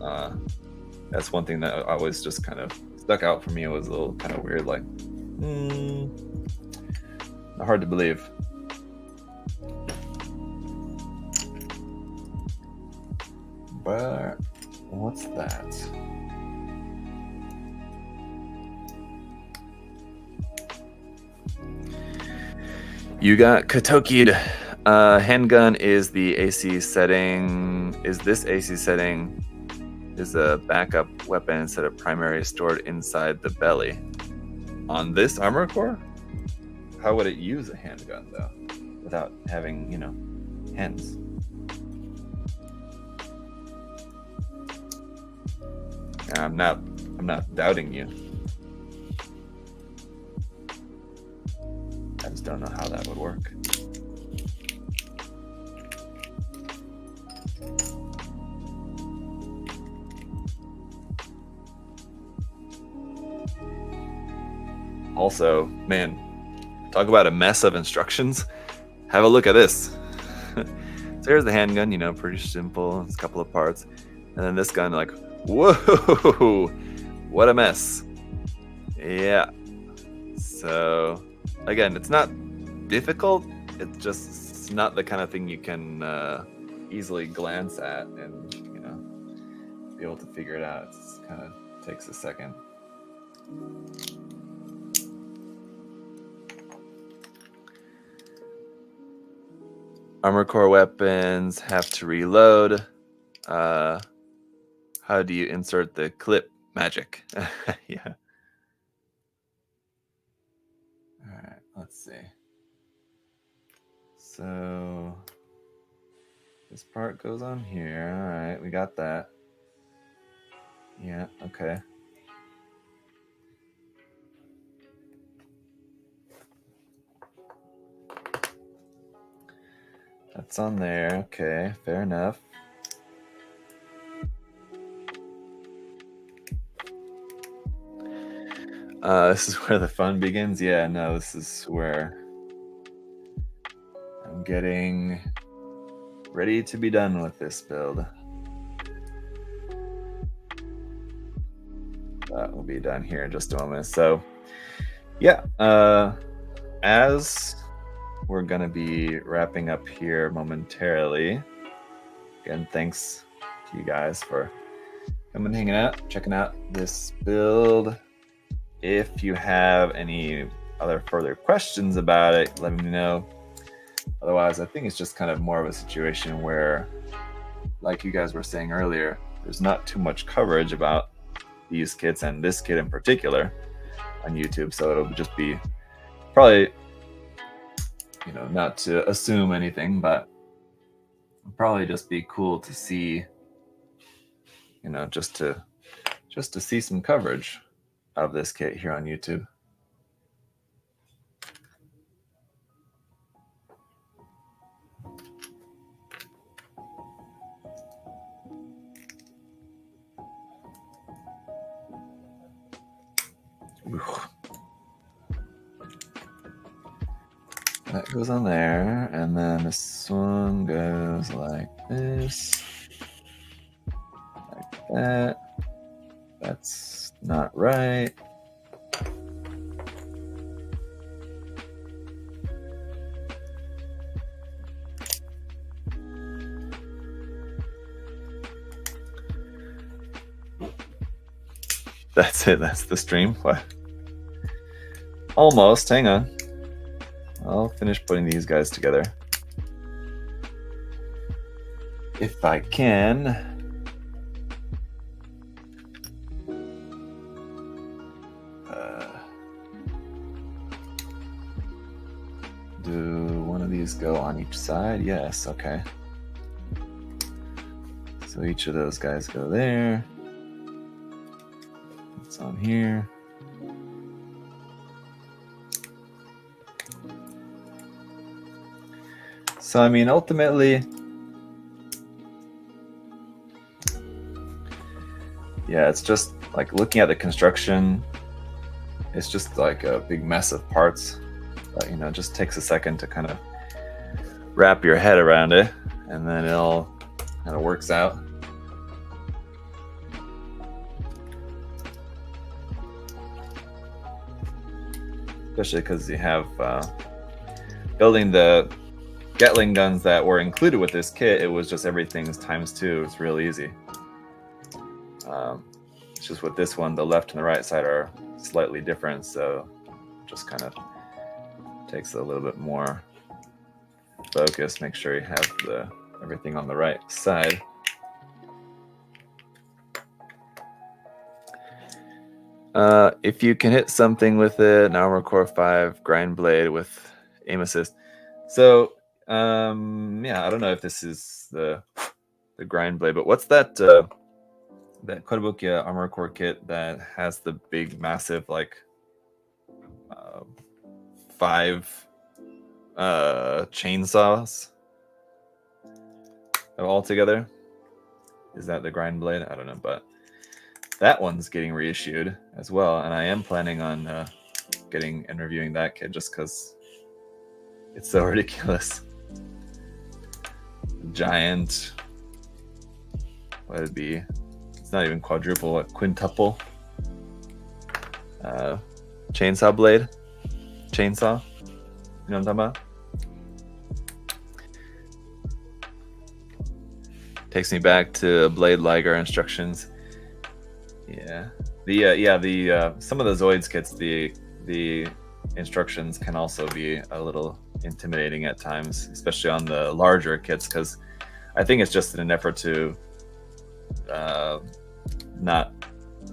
that's one thing that always just kind of stuck out for me. It was a little kind of weird, like hard to believe. But what's that? You got Katoki'd. Handgun is the AC setting. Is this AC setting is a backup weapon instead of primary stored inside the belly? On this armor core? How would it use a handgun though, without having, you know, hands? I'm not doubting you. I just don't know how that would work. Also, man, talk about a mess of instructions. Have a look at this. So here's the handgun, you know, pretty simple. It's a couple of parts. And then this gun, like, whoa, what a mess. Yeah. So, again, it's not difficult. It's just not the kind of thing you can easily glance at and, you know, be able to figure it out. It kind of takes a second. Armor core weapons have to reload. How do you insert the clip magic? Yeah. All right, let's see. So this part goes on here. All right, we got that. Yeah, okay. That's on there. Okay, fair enough. This is where the fun begins. Yeah, no, this is where I'm getting ready to be done with this build. That will be done here in just a moment. So, yeah, as we're going to be wrapping up here momentarily. Again, thanks to you guys for coming, hanging out, checking out this build. If you have any other further questions about it, let me know. Otherwise, I think it's just kind of more of a situation where, like you guys were saying earlier, there's not too much coverage about these kits and this kit in particular on YouTube. So it'll just be probably, you know, not to assume anything, but it'll probably just be cool to see, you know, just to see some coverage of this kit here on YouTube. That goes on there, and then this one goes like this, like that. That's not right. That's it. That's the stream. What? Almost. Hang on. I'll finish putting these guys together. If I can. Do one of these go on each side? Yes. Okay. So each of those guys go there. It's on here. So, I mean, ultimately, yeah, it's just like looking at the construction, it's just like a big mess of parts. But, you know, it just takes a second to kind of wrap your head around it, and then it all kind of works out. Especially because you have building the Gatling guns that were included with this kit, it was just everything's ×2. It's real easy. It's just with this one, the left and the right side are slightly different, so just kind of takes a little bit more focus. Make sure you have everything on the right side. If you can hit something with it, an Armor Core 5 grind blade with aim assist. So yeah, I don't know if this is the grind blade, but what's that that Kotobukiya Armor Core kit that has the big massive like 5 chainsaws all together? Is that the grind blade? I don't know, but that one's getting reissued as well, and I am planning on getting and reviewing that kit just because it's so ridiculous. Giant, what would it be? It's not even quadruple, what, quintuple chainsaw blade? Chainsaw? You know what I'm talking about? Takes me back to Blade Liger instructions. Yeah. The some of the Zoids kits, the instructions can also be a little intimidating at times, especially on the larger kits, because I think it's just in an effort to not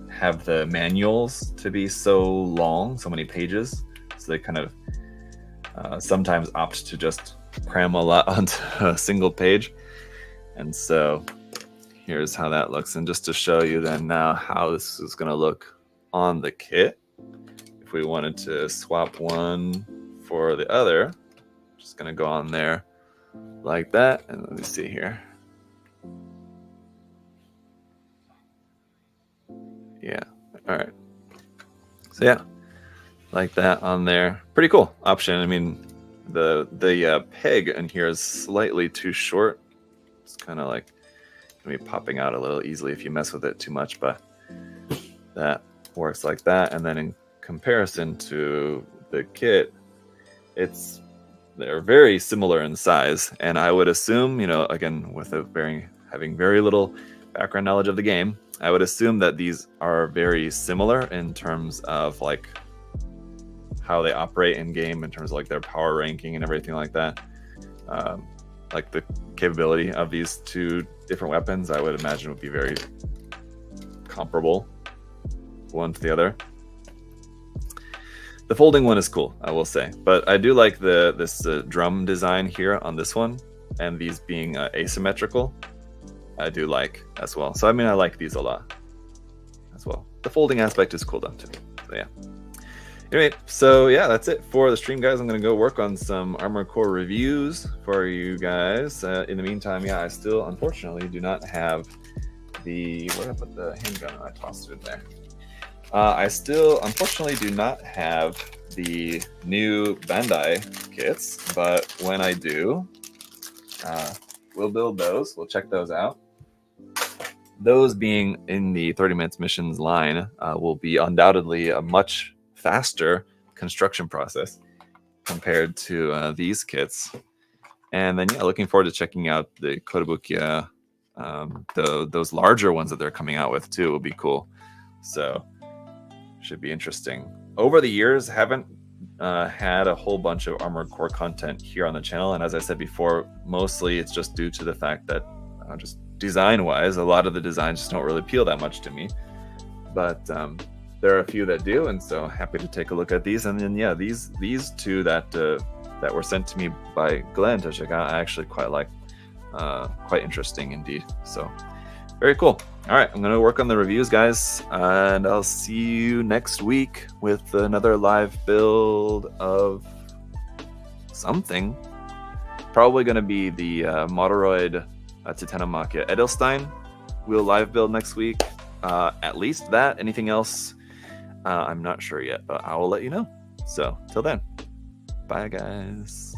have the manuals to be so long, so many pages. So they kind of sometimes opt to just cram a lot onto a single page. And so here's how that looks. And just to show you then now how this is going to look on the kit, if we wanted to swap one for the other, just going to go on there like that. And let me see here. Yeah. All right. So yeah, like that on there. Pretty cool option. I mean, the peg in here is slightly too short. It's kind of like gonna be popping out a little easily if you mess with it too much, but that works like that. And then in comparison to the kit, they're very similar in size. And I would assume, you know, again, with having very little background knowledge of the game, I would assume that these are very similar in terms of like how they operate in game, in terms of like their power ranking and everything like that. Like the capability of these two different weapons, I would imagine would be very comparable one to the other. The folding one is cool, I will say, but I do like this drum design here on this one, and these being asymmetrical, I do like as well. So I mean, I like these a lot as well. The folding aspect is cool though too. So yeah. Anyway, so yeah, that's it for the stream, guys. I'm gonna go work on some Armored Core reviews for you guys. In the meantime, yeah, I still unfortunately do not have where did I put the handgun? I tossed it in there. I still unfortunately do not have the new Bandai kits, but when I do, we'll build those. We'll check those out. Those being in the 30 minutes missions line will be undoubtedly a much faster construction process compared to these kits. And then, yeah, looking forward to checking out the Kotobukiya, those larger ones that they're coming out with too will be cool. So should be interesting. Over the years, haven't had a whole bunch of Armored Core content here on the channel, and as I said before, mostly it's just due to the fact that just design-wise, a lot of the designs just don't really appeal that much to me. But there are a few that do, and so happy to take a look at these. And then yeah, these two that were sent to me by Glenn to check out, I actually quite like. Quite interesting indeed. So very cool. All right, I'm gonna work on the reviews, guys, and I'll see you next week with another live build of something. Probably gonna be the Motoroid Titanomachia Edelstein. We'll live build next week. At least that. Anything else? I'm not sure yet, but I will let you know. So till then, bye guys.